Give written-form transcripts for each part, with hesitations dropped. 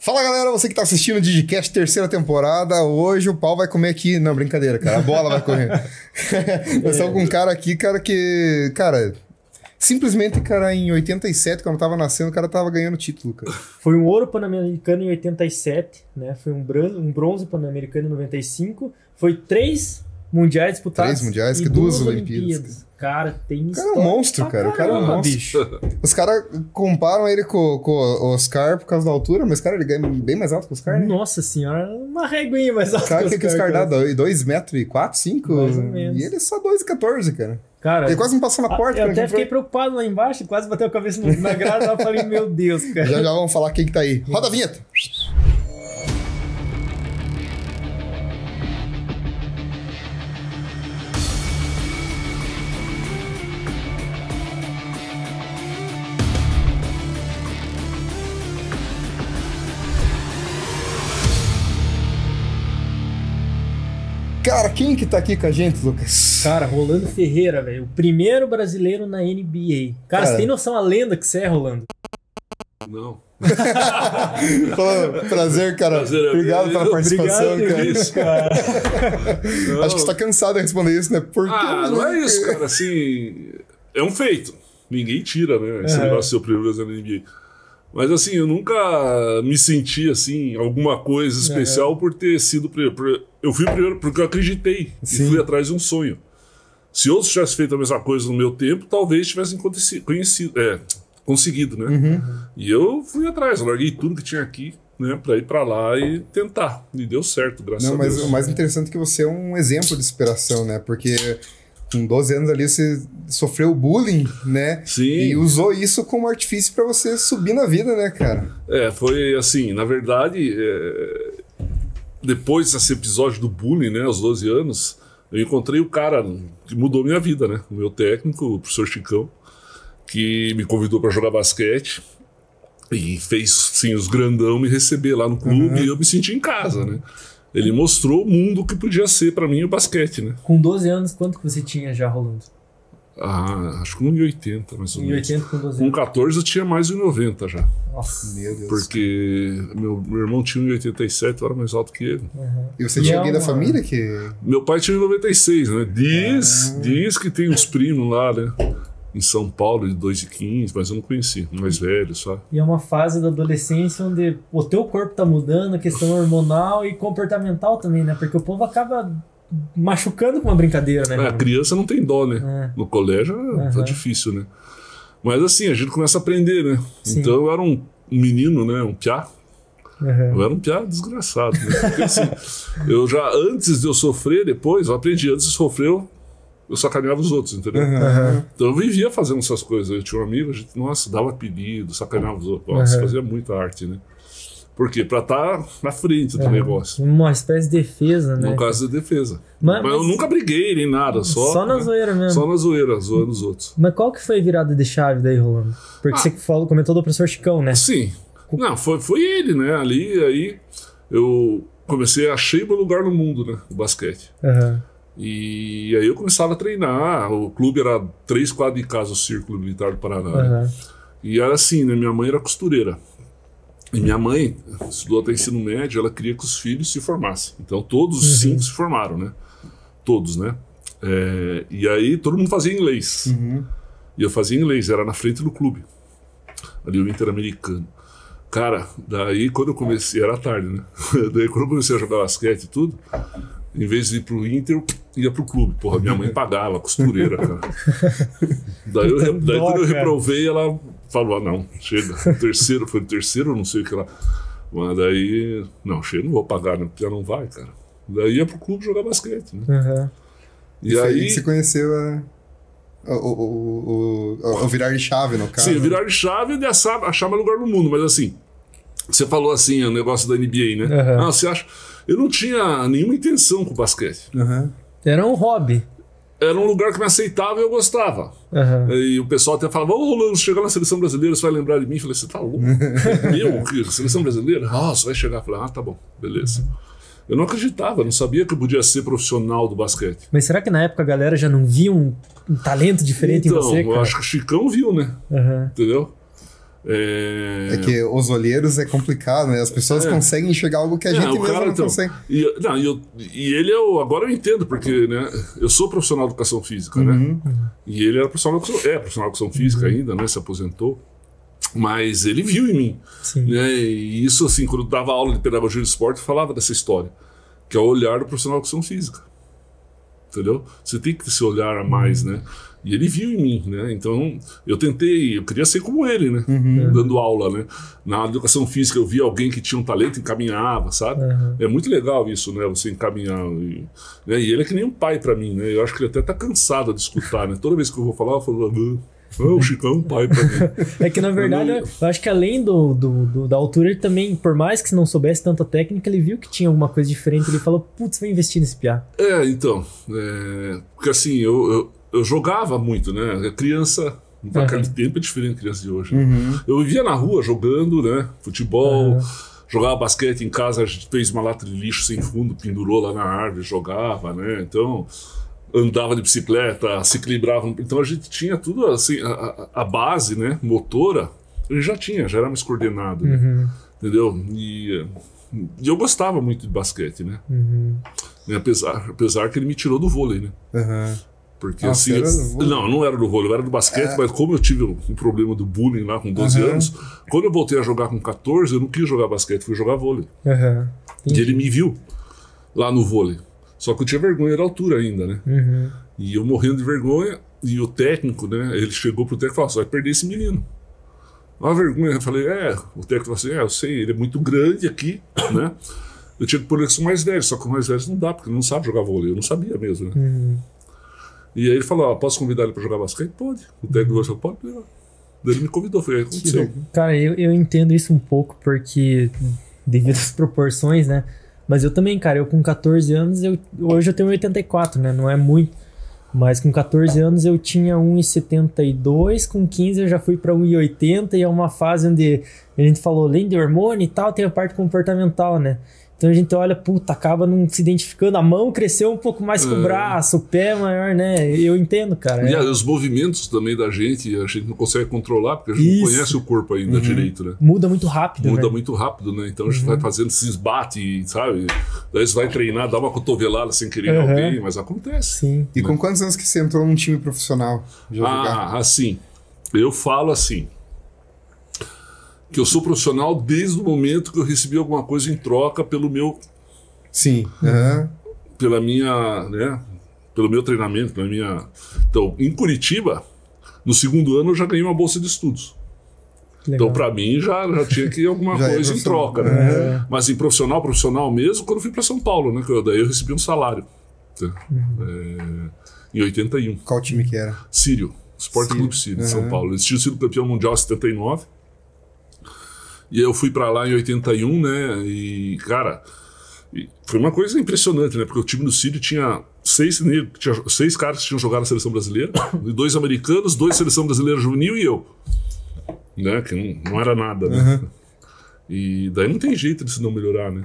Fala galera, você que tá assistindo o Digicast terceira temporada, hoje o pau vai comer aqui. Não, brincadeira, cara, a bola vai correr. Nós estamos com um cara aqui, cara, que... Cara, simplesmente, cara, em 87, quando eu tava nascendo, o cara tava ganhando título, cara. Foi um ouro pan-americano em 87, né? Foi um bronze pan-americano em 95. Foi 3 mundiais disputados. 3 mundiais, que 2 Olimpíadas. Cara, tem história. O cara é um monstro, cara. O cara é um monstro. Bicho. Os caras comparam ele com o Oscar por causa da altura, mas, cara, ele ganha bem mais alto que o Oscar, né? Nossa senhora, uma réguinha mais alta. Cara, que o Oscar dá 2 metros e 4, 5? Mais ou menos. E ele é só 2,14, cara. Cara, ele quase me passou na porta. Eu até fiquei preocupado lá embaixo, quase bateu a cabeça na grade, eu falei, meu Deus, cara. Já vamos falar quem que tá aí. Roda a vinheta. Cara, quem que tá aqui com a gente, Lucas? Cara, Rolando Ferreira, velho. O primeiro brasileiro na NBA. Cara, você tem noção a lenda que você é, Rolando? Não. Prazer, cara. Obrigado pela participação, Obrigado, cara. Acho que você tá cansado de responder isso, né? Por não é isso, cara. Assim, é um feito. Ninguém tira, né? Esse negócio de ser o primeiro brasileiro na NBA. Mas assim, eu nunca me senti assim, alguma coisa especial por ter sido primeiro. Eu fui primeiro porque eu acreditei. Sim. E fui atrás de um sonho. Se outros tivessem feito a mesma coisa no meu tempo, talvez tivessem conseguido, né? Uhum. E eu fui atrás, eu larguei tudo que tinha aqui, né, pra ir pra lá e tentar. E deu certo, graças a Deus. Mas o mais interessante é que você é um exemplo de inspiração, né? Porque com 12 anos ali você sofreu bullying, né? Sim. E usou isso como artifício pra você subir na vida, né, cara? Foi assim, na verdade, depois desse episódio do bullying, né, aos 12 anos, eu encontrei o cara que mudou minha vida, né? O meu técnico, o professor Chicão, que me convidou pra jogar basquete e fez, sim, os grandão me receber lá no clube e eu me senti em casa, né? Ele mostrou o mundo que podia ser pra mim o basquete, né? Com 12 anos, quanto que você tinha já, Rolando? Acho que 1,80, mais ou menos. 1,80 com 12 anos. Com 14 eu tinha mais de 1,90 já. Nossa, meu Deus. Porque meu irmão tinha 1,87, eu era mais alto que ele. Uhum. E você tinha alguém da família que... Meu pai tinha 1,96, né? Diz que tem uns primos lá, né? Em São Paulo, de 2,15, mas eu não conheci, mais velho, só. E é uma fase da adolescência onde o teu corpo tá mudando, a questão hormonal e comportamental também, né? Porque o povo acaba machucando com uma brincadeira, né? A criança não tem dó, né? No colégio tá difícil, né? Mas assim, a gente começa a aprender, né? Sim. Então eu era um menino, né? Um piá. Eu era um piá desgraçado, né? Porque assim, eu já, antes de eu sofrer, depois, eu aprendi, antes de sofrer, eu sacaneava os outros, entendeu? Então eu vivia fazendo essas coisas. Eu tinha um amigo, a gente, nossa, dava apelido, sacaneava os outros. Nossa, fazia muita arte, né? Por quê? Pra estar na frente do negócio. Uma espécie de defesa, né? No caso de defesa. Mas eu nunca briguei nem nada, só na zoeira mesmo. Só na zoeira, zoando os outros. Mas qual que foi a virada de chave daí, Rolando? Porque você comentou do professor Chicão, né? Sim. Não, foi ele, né? Ali, aí eu achei meu lugar no mundo, né? O basquete. E aí eu começava a treinar. O clube era 3 quadras de casa, o Círculo Militar do Paraná. Né? E era assim, né? Minha mãe era costureira. E minha mãe estudou até ensino médio, ela queria que os filhos se formassem. Então todos os 5 se formaram, né? Todos, né? E aí todo mundo fazia inglês. E eu fazia inglês, era na frente do clube. Ali o Interamericano. Cara, daí quando eu comecei, era tarde, né? Daí quando eu comecei a jogar basquete e tudo, em vez de ir pro Inter, ia pro clube. Porra, minha mãe pagava, costureira, cara. Daí quando eu reprovei, ela falou, não, chega. Foi no terceiro, não sei o que lá. Mas daí, não, chega, não vou pagar, né? Porque ela não vai, cara. Daí ia pro clube jogar basquete, né? E aí você conheceu o virar de chave, no caso. Sim, o virar de chave é de achar meu lugar no mundo, mas assim, você falou assim, o negócio da NBA, né? Você acha... Eu não tinha nenhuma intenção com o basquete. Era um hobby. Era um lugar que me aceitava e eu gostava. E o pessoal até falava, Rolando, chegar na seleção brasileira, você vai lembrar de mim? Eu falei, você tá louco? Eu? Seleção brasileira? Você vai chegar. Eu falei, tá bom, beleza. Eu não acreditava, não sabia que eu podia ser profissional do basquete. Mas será que na época a galera já não via um talento diferente em você, cara? Eu acho que o Chicão viu, né? Entendeu? É que os olheiros é complicado, né? As pessoas conseguem enxergar algo que a gente mesmo não consegue. E ele agora eu entendo, porque, né, eu sou profissional de educação física, né? E ele era profissional de educação física ainda, né? Se aposentou. Mas ele viu em mim. Né? E isso, assim, quando eu dava aula de pedagogia de esporte, eu falava dessa história, que é o olhar do profissional de educação física. Entendeu? Você tem que ter esse olhar a mais, né? E ele viu em mim, né? Então, eu queria ser como ele, né? Dando aula, né? Na educação física, eu via alguém que tinha um talento e encaminhava, sabe? É muito legal isso, né? Você encaminhar. E ele é que nem um pai pra mim, né? Eu acho que ele até tá cansado de escutar, né? Toda vez que eu vou falar, eu falo... o Chicão é um pai pra mim. É que, na verdade, eu acho que além da altura, ele também, por mais que não soubesse tanta técnica, ele viu que tinha alguma coisa diferente. Ele falou, putz, vou investir nesse piá. Então. Porque assim, eu jogava muito, né? Criança, naquele tempo é diferente da criança de hoje. Eu vivia na rua jogando, né? Futebol, jogava basquete em casa, a gente fez uma lata de lixo sem fundo, pendurou lá na árvore, jogava, né? Então... andava de bicicleta, se equilibrava. Então a gente tinha tudo assim, a base, né, motora, ele já era mais coordenado, né? Entendeu? E eu gostava muito de basquete, né? Apesar que ele me tirou do vôlei, né? Porque assim, não era do vôlei, eu era do basquete, mas como eu tive um problema do bullying lá com 12 anos, quando eu voltei a jogar com 14, eu não quis jogar basquete, fui jogar vôlei. E ele me viu lá no vôlei. Só que eu tinha vergonha da altura ainda, né? E eu morrendo de vergonha, e o técnico, né? Ele chegou pro técnico e falou, você vai perder esse menino. Uma vergonha. Eu falei, o técnico falou assim, eu sei, ele é muito grande aqui, né? Eu tinha que pôr eles mais velhos, só que os mais velhos não dá, porque ele não sabe jogar vôlei. Eu não sabia mesmo, né? E aí ele falou, posso convidar ele pra jogar basquete? Pode. O técnico falou, pode. Daí ele me convidou, foi aí que aconteceu. Cara, eu entendo isso um pouco, porque devido às proporções, né? Mas eu também, cara, eu com 14 anos, hoje eu tenho 84, né? Não é muito. Mas com 14 anos eu tinha 1,72, com 15 eu já fui pra 1,80 e é uma fase onde a gente falou, além de hormônio e tal, tem a parte comportamental, né? Então a gente olha, acaba não se identificando, a mão cresceu um pouco mais que o braço, o pé maior, né? Eu entendo, cara. E os movimentos também da gente, a gente não consegue controlar, porque a gente não conhece o corpo ainda direito, né? Muda muito rápido, Muda muito rápido, né? Então a gente vai fazendo esses bates, sabe? Daí você vai treinar, dá uma cotovelada sem querer alguém, mas acontece. Sim. E com quantos anos que você entrou num time profissional? Assim, eu falo assim, que eu sou profissional desde o momento que eu recebi alguma coisa em troca pelo meu... Sim. Pela minha... né? Pelo meu treinamento, pela minha... Então, em Curitiba, no segundo ano eu já ganhei uma bolsa de estudos. Legal. Então, pra mim, já tinha que ir alguma coisa em troca, né? Mas em profissional mesmo, quando eu fui pra São Paulo, né? Daí eu recebi um salário. Em 81. Qual time que era? Sírio. Sport Clube Sírio, de São Paulo. Eles tinham sido campeão mundial em 79. E eu fui pra lá em 81, né? E, cara, foi uma coisa impressionante, né? Porque o time do Sírio tinha 6 caras que tinham jogado na seleção brasileira, e 2 americanos, 2 seleção brasileira juvenil e eu. Né? Que não era nada, né? E daí não tem jeito de se não melhorar, né?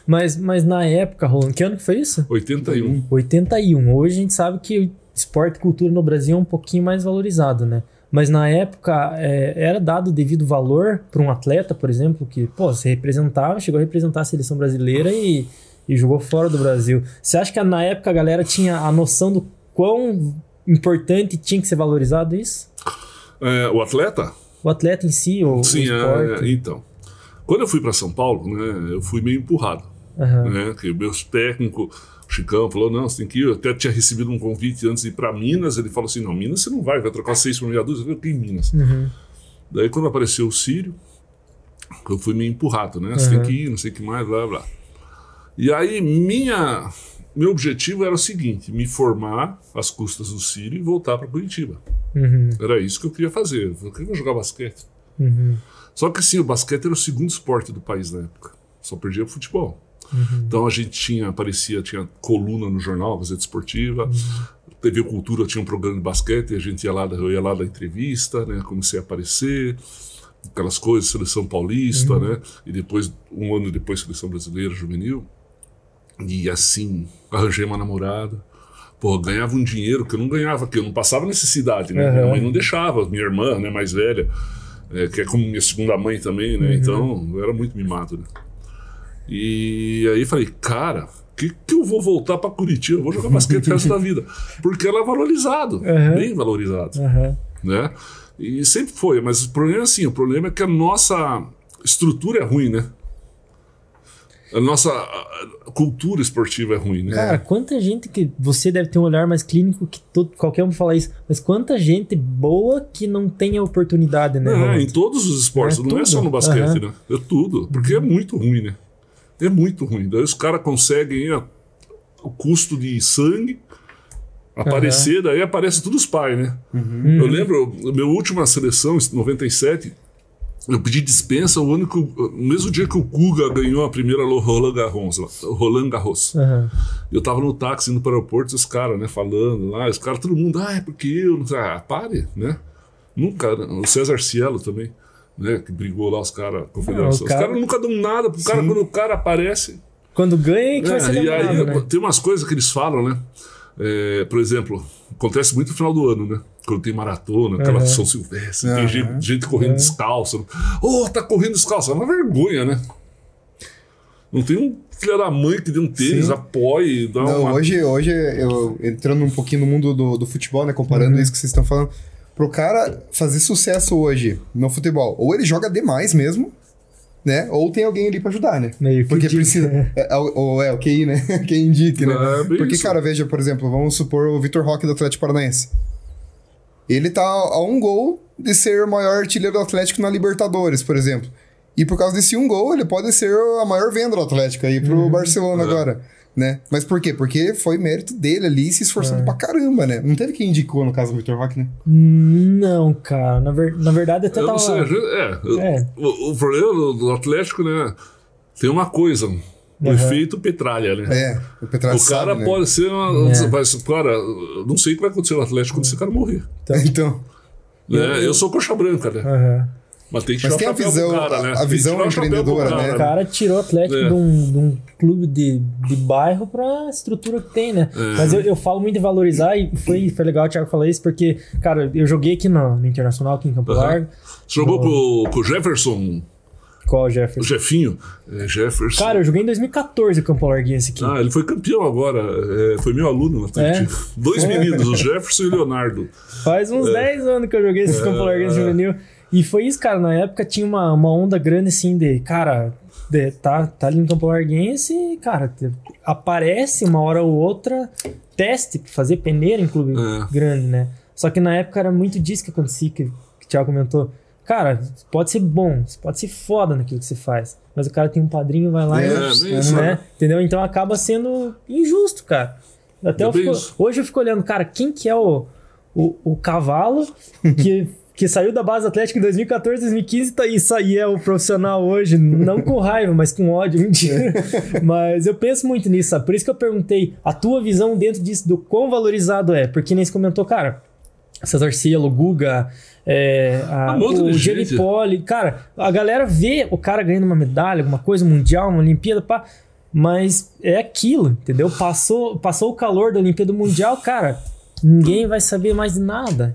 Mas na época, Roland, que ano que foi isso? 81. 81. Hoje a gente sabe que esporte e cultura no Brasil é um pouquinho mais valorizado, né? Mas na época era dado devido valor para um atleta, por exemplo, que você chegou a representar a seleção brasileira e jogou fora do Brasil. Você acha que na época a galera tinha a noção do quão importante tinha que ser valorizado isso? O atleta? O atleta em si, o esporte. Então. Quando eu fui para São Paulo, né, eu fui meio empurrado. Né, que o meu técnico, o Chicão, falou, não, você tem que ir. Eu até tinha recebido um convite antes de ir para Minas. Ele falou assim, não, Minas você não vai trocar 6 por meia dúzia. Eu falei, em Minas. Daí quando apareceu o Sírio, eu fui meio empurrado, né? Você tem que ir, não sei o que mais, blá, blá. E aí meu objetivo era o seguinte, me formar às custas do Sírio e voltar para Curitiba. Era isso que eu queria fazer. Eu queria jogar basquete. Só que assim, o basquete era o segundo esporte do país na época. Só perdia o futebol. Então a gente tinha coluna no jornal, Gazeta Esportiva, TV Cultura tinha um programa de basquete, a gente eu ia lá dar entrevista, né? Comecei a aparecer, aquelas coisas, seleção paulista, né? E depois, um ano depois, seleção brasileira, juvenil. E assim, arranjei uma namorada. Ganhava um dinheiro que eu não ganhava aqui, eu não passava necessidade, né? Minha mãe não deixava, minha irmã, né, mais velha. que é como minha segunda mãe também, né? Então, eu era muito mimado, né? E aí falei, cara, que eu vou voltar pra Curitiba? Eu vou jogar basquete o resto da vida. Porque ela é valorizado, bem valorizado, né? E sempre foi, mas o problema é assim, o problema é que a nossa estrutura é ruim, né? A nossa cultura esportiva é ruim, né? Cara, quanta gente que... Você deve ter um olhar mais clínico que qualquer um fala isso, mas quanta gente boa que não tem a oportunidade, né? Em todos os esportes, não é só no basquete, né? É tudo, porque é muito ruim, né? É muito ruim. Daí os caras conseguem o custo de sangue aparecer, daí aparece todos os pais, né? Eu lembro, minha última seleção, em 97... Eu pedi dispensa no mesmo dia que o Guga ganhou a primeira Roland Garros. Eu tava no táxi indo para o aeroporto, os caras, né, falando lá, os caras, todo mundo, é porque eu... pare, né? Nunca, o César Cielo também, né, que brigou lá, os caras, confederação. Os caras nunca dão nada pro cara, quando o cara aparece... Quando ganha, que vai ser lembrado, e aí, né? Tem umas coisas que eles falam, né? Por exemplo, acontece muito no final do ano, né? Quando tem maratona, aquela São Silvestre, tem gente correndo descalço. Tá correndo descalço. É uma vergonha, né? Não tem um filho da mãe que dê um tênis, apoie. Dá hoje, eu entrando um pouquinho no mundo do futebol, né? Comparando isso que vocês estão falando. Pro cara fazer sucesso hoje no futebol, ou ele joga demais mesmo, né? Ou tem alguém ali pra ajudar, né? Porque precisa... Ou o QI, né? Quem indica, né? Porque, cara, veja, por exemplo, vamos supor o Vitor Roque do Atlético Paranaense. Ele tá a um gol de ser o maior artilheiro do Atlético na Libertadores, por exemplo. E por causa desse um gol, ele pode ser a maior venda do Atlético aí pro Barcelona agora, né? Mas por quê? Porque foi mérito dele ali se esforçando pra caramba, né? Não teve quem indicou, no caso do Vitor Roque, né? Não, cara. Na verdade, até tava... O problema do Atlético, né? Tem uma coisa... O efeito Petralha, né? O Petralha o cara sabe, pode ser cara, não sei o que vai acontecer no Atlético quando esse cara morrer. Então. Eu sou coxa branca, né? Mas tem que tirar o chapéu pro cara, né? A visão empreendedora, né? O cara tirou o Atlético de um clube de bairro pra estrutura que tem, né? Mas eu falo muito em valorizar e foi legal o Thiago falar isso, porque, cara, eu joguei aqui no Internacional, aqui em Campo Largo. Você jogou com o Jefferson? Qual o Jefferson? O Jefinho. Jefferson. Cara, eu joguei em 2014 o Campo Larguense aqui. Ele foi campeão agora. Foi meu aluno na Atlético. 2 meninos, o Jefferson e o Leonardo. Faz uns 10 anos que eu joguei esse Campo Larguense juvenil. E foi isso, cara. Na época tinha uma onda grande assim de... Cara, tá ali no Campo Larguense e, cara, aparece uma hora ou outra teste pra fazer peneira em clube grande, né? Só que na época era muito disso que acontecia, que o Thiago comentou. Cara, pode ser bom, pode ser foda naquilo que você faz, mas o cara tem um padrinho, vai lá né? Entendeu? Então acaba sendo injusto, cara. Até hoje eu fico olhando, cara, quem que é o cavalo que saiu da base atlética em 2014, 2015 e é o profissional hoje, não com raiva, mas com ódio, mentira. Mas eu penso muito nisso, sabe? Por isso que eu perguntei a tua visão dentro disso, do quão valorizado é, porque nem se comentou, cara, César Cielo, Guga... o Gianni Poli, cara, a galera vê o cara ganhando uma medalha, alguma coisa mundial, uma Olimpíada, mas é aquilo, entendeu? Passou o calor da Olimpíada Mundial, cara, ninguém vai saber mais de nada.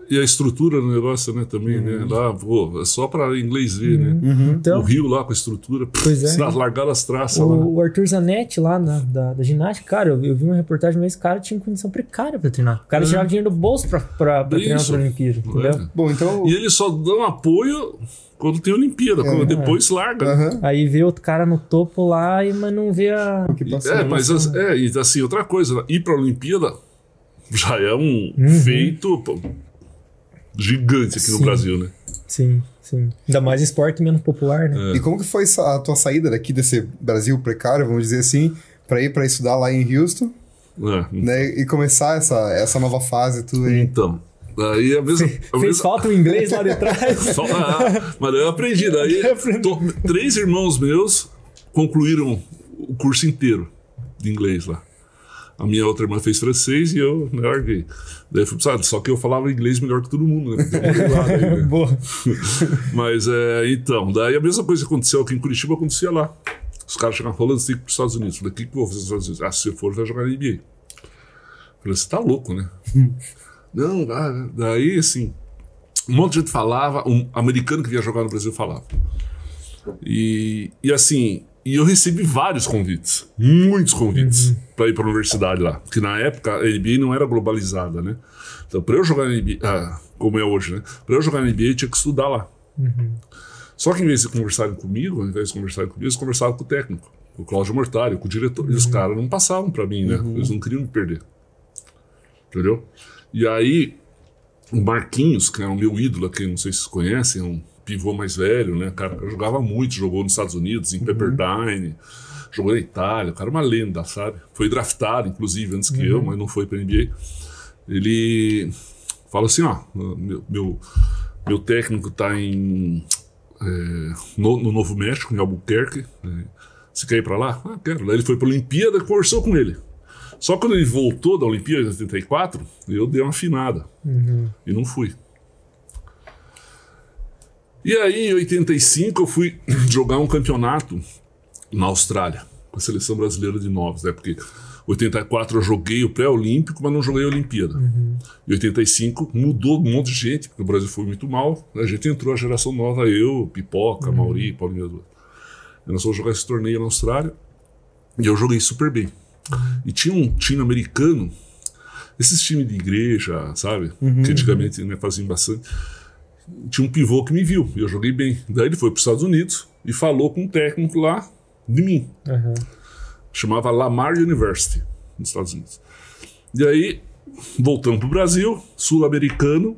E a estrutura do negócio, né, também, né? Lá, é só pra inglês ver, né? Então, o Rio lá com a estrutura, largaram as traças lá. O Arthur Zanetti lá da ginástica, cara, eu vi uma reportagem, mas esse cara tinha condição precária pra treinar. O cara tirava dinheiro do bolso pra treinar pra Olimpíada, entendeu? Bom, então... E eles só dão apoio quando tem Olimpíada, depois larga. Aí vê outro cara no topo lá, mas não vê o que passou. E assim, outra coisa, ir pra Olimpíada já é um feito... gigante aqui no Brasil, né? Sim. Ainda mais esporte menos popular, né? E como que foi a tua saída daqui desse Brasil precário, vamos dizer assim, pra ir pra estudar lá em Houston, né? E começar essa nova fase tudo aí? Então, daí fez falta o inglês lá de trás? Mas eu aprendi. Daí 3 irmãos meus concluíram o curso inteiro de inglês lá. A minha outra irmã fez francês e eu larguei. Daí só que eu falava inglês melhor que todo mundo, né? Boa. Mas, então, daí a mesma coisa que aconteceu aqui em Curitiba, acontecia lá. Os caras chegavam falando, você tem que ir para os Estados Unidos. Eu falei, o que eu vou fazer nos Estados Unidos? Se eu for, vai jogar na NBA. Eu falei, você tá louco, né? Não, daí assim, Um monte de gente falava, um americano que vinha jogar no Brasil falava. E assim, e eu recebi vários convites, muitos convites, para ir para a universidade lá. Porque na época a NBA não era globalizada, né? Então, para eu jogar na NBA, como é hoje, né? Para eu jogar na NBA, eu tinha que estudar lá. Só que em vez de conversarem comigo, eles conversavam com o técnico, com o Cláudio Mortari, com o diretor. E os caras não passavam para mim, né? Eles não queriam me perder. Entendeu? E aí, o Marquinhos, que é o meu ídolo aqui, não sei se vocês conhecem, é um pivô mais velho, né? Cara, jogava muito, jogou nos Estados Unidos, em Pepperdine, jogou na Itália, o cara é uma lenda, sabe? Foi draftado, inclusive, antes que eu, mas não foi pra NBA. Ele fala assim, ó, meu técnico tá no Novo México, em Albuquerque, você quer ir pra lá? Ah, quero. Daí ele foi pra Olimpíada e conversou com ele. Só quando ele voltou da Olimpíada de 84, eu dei uma afinada. E não fui. E aí, em 85, eu fui jogar um campeonato na Austrália, com a seleção brasileira de novos, né? Porque em 84 eu joguei o pré-olímpico, mas não joguei a Olimpíada. Em 85 mudou um monte de gente, porque o Brasil foi muito mal. A gente entrou a geração nova, eu, Pipoca, Mauri, Paulinho. Nós fomos jogar esse torneio na Austrália e eu joguei super bem. E tinha um time americano, esses times de igreja, sabe? Que antigamente, né, faziam bastante. Tinha um pivô que me viu, e eu joguei bem. Daí ele foi para os Estados Unidos e falou com um técnico lá de mim. Chamava Lamar University, nos Estados Unidos. E aí, voltamos para o Brasil, sul-americano,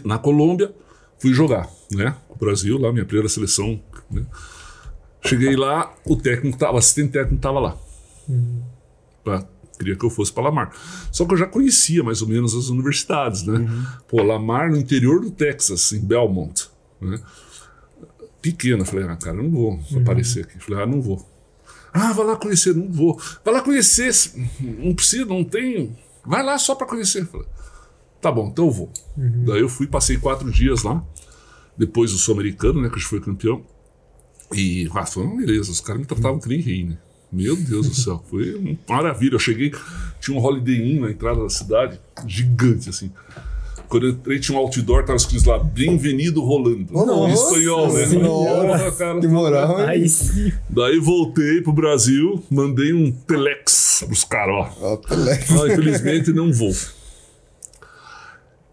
na Colômbia, fui jogar, né? O Brasil, lá, minha primeira seleção, né? Cheguei lá, o assistente técnico estava lá. Queria que eu fosse para Lamar. Só que eu já conhecia mais ou menos as universidades, né? Pô, Lamar no interior do Texas, em Belmont, né? Pequena. Falei, cara, eu não vou aparecer aqui. Falei, não vou. Vai lá conhecer. Não vou. Vai lá conhecer. Não precisa, não tem. Vai lá só para conhecer. Falei, tá bom, então eu vou. Daí eu fui, passei 4 dias lá. Depois o sul-americano, né, que já foi campeão. E foi uma beleza. Os caras me tratavam que nem rei, né? Meu Deus do céu, foi uma maravilha. Eu cheguei, tinha um Holiday Inn na entrada da cidade, gigante assim. Quando eu entrei, tinha um outdoor, tava escrito lá, Bem-vindo Rolando. Em espanhol, né? Nossa, cara, que moral. Aí sim. Daí voltei pro Brasil, mandei um telex pros caras, ó. Infelizmente não vou.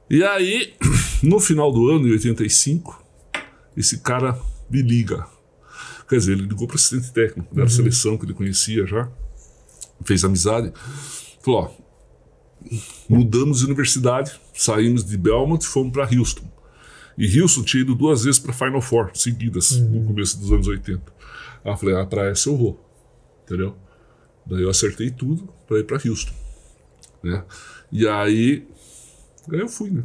E aí, no final do ano, em 85, esse cara me liga. Quer dizer, ele ligou para o assistente técnico da seleção, que ele conhecia já, fez amizade. Falou, mudamos de universidade, saímos de Belmont e fomos para Houston. E Houston tinha ido 2 vezes para Final Four, seguidas, no começo dos anos 80. Aí eu falei, para essa eu vou, entendeu? Daí eu acertei tudo para ir para Houston, né? E aí eu fui, né?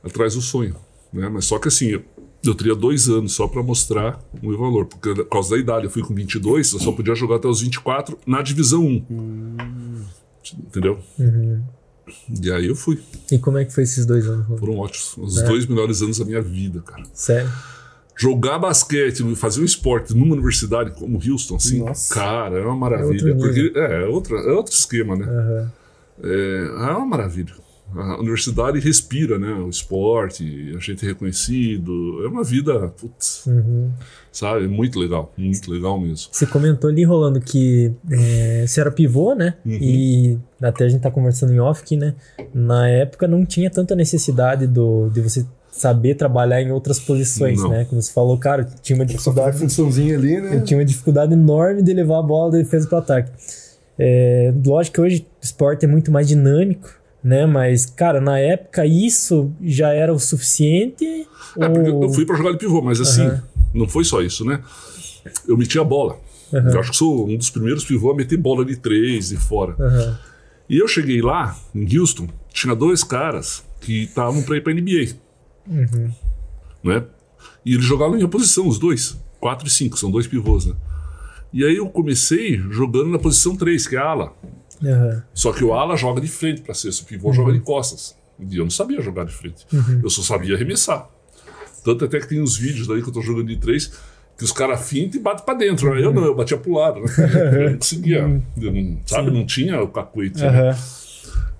Atrás do sonho, né? Mas só que assim, eu teria 2 anos só para mostrar o meu valor, porque por causa da idade, eu fui com 22, eu só podia jogar até os 24 na divisão 1. Entendeu? E aí eu fui. E como é que foi esses 2 anos? Foram ótimos. Os 2 melhores anos da minha vida, cara. Sério? Jogar basquete, fazer um esporte numa universidade como Houston, assim, cara, é uma maravilha. Porque é outro esquema, né? É uma maravilha. A universidade respira, né? O esporte, a gente é reconhecido. É uma vida, putz, sabe? Muito legal mesmo. Você comentou ali, Rolando, que você era pivô, né? E até a gente tá conversando em off aqui, né? Na época não tinha tanta necessidade de você saber trabalhar em outras posições, né? Como você falou, cara, tinha uma dificuldade. Funçãozinha ali, né? Eu tinha uma dificuldade enorme de levar a bola da defesa para o ataque. Lógico que hoje o esporte é muito mais dinâmico, né? Mas, cara, na época isso já era o suficiente? Porque eu fui pra jogar de pivô, mas assim, não foi só isso, né? Eu meti a bola. Eu acho que sou um dos primeiros pivôs a meter bola de 3 e fora. E eu cheguei lá, em Houston, tinha 2 caras que estavam pra ir pra NBA. Né? E eles jogavam em minha posição, os 2. 4 e 5, são 2 pivôs, né? E aí eu comecei jogando na posição 3, que é a ala. Só que o ala joga de frente para cesta, o pivô joga de costas. E eu não sabia jogar de frente. Eu só sabia arremessar. Tanto até que tem uns vídeos daí que eu tô jogando de 3, que os caras fintam e batem para dentro. Eu não, eu batia pro lado. Né? Eu não conseguia. Não tinha o cacuete. Né?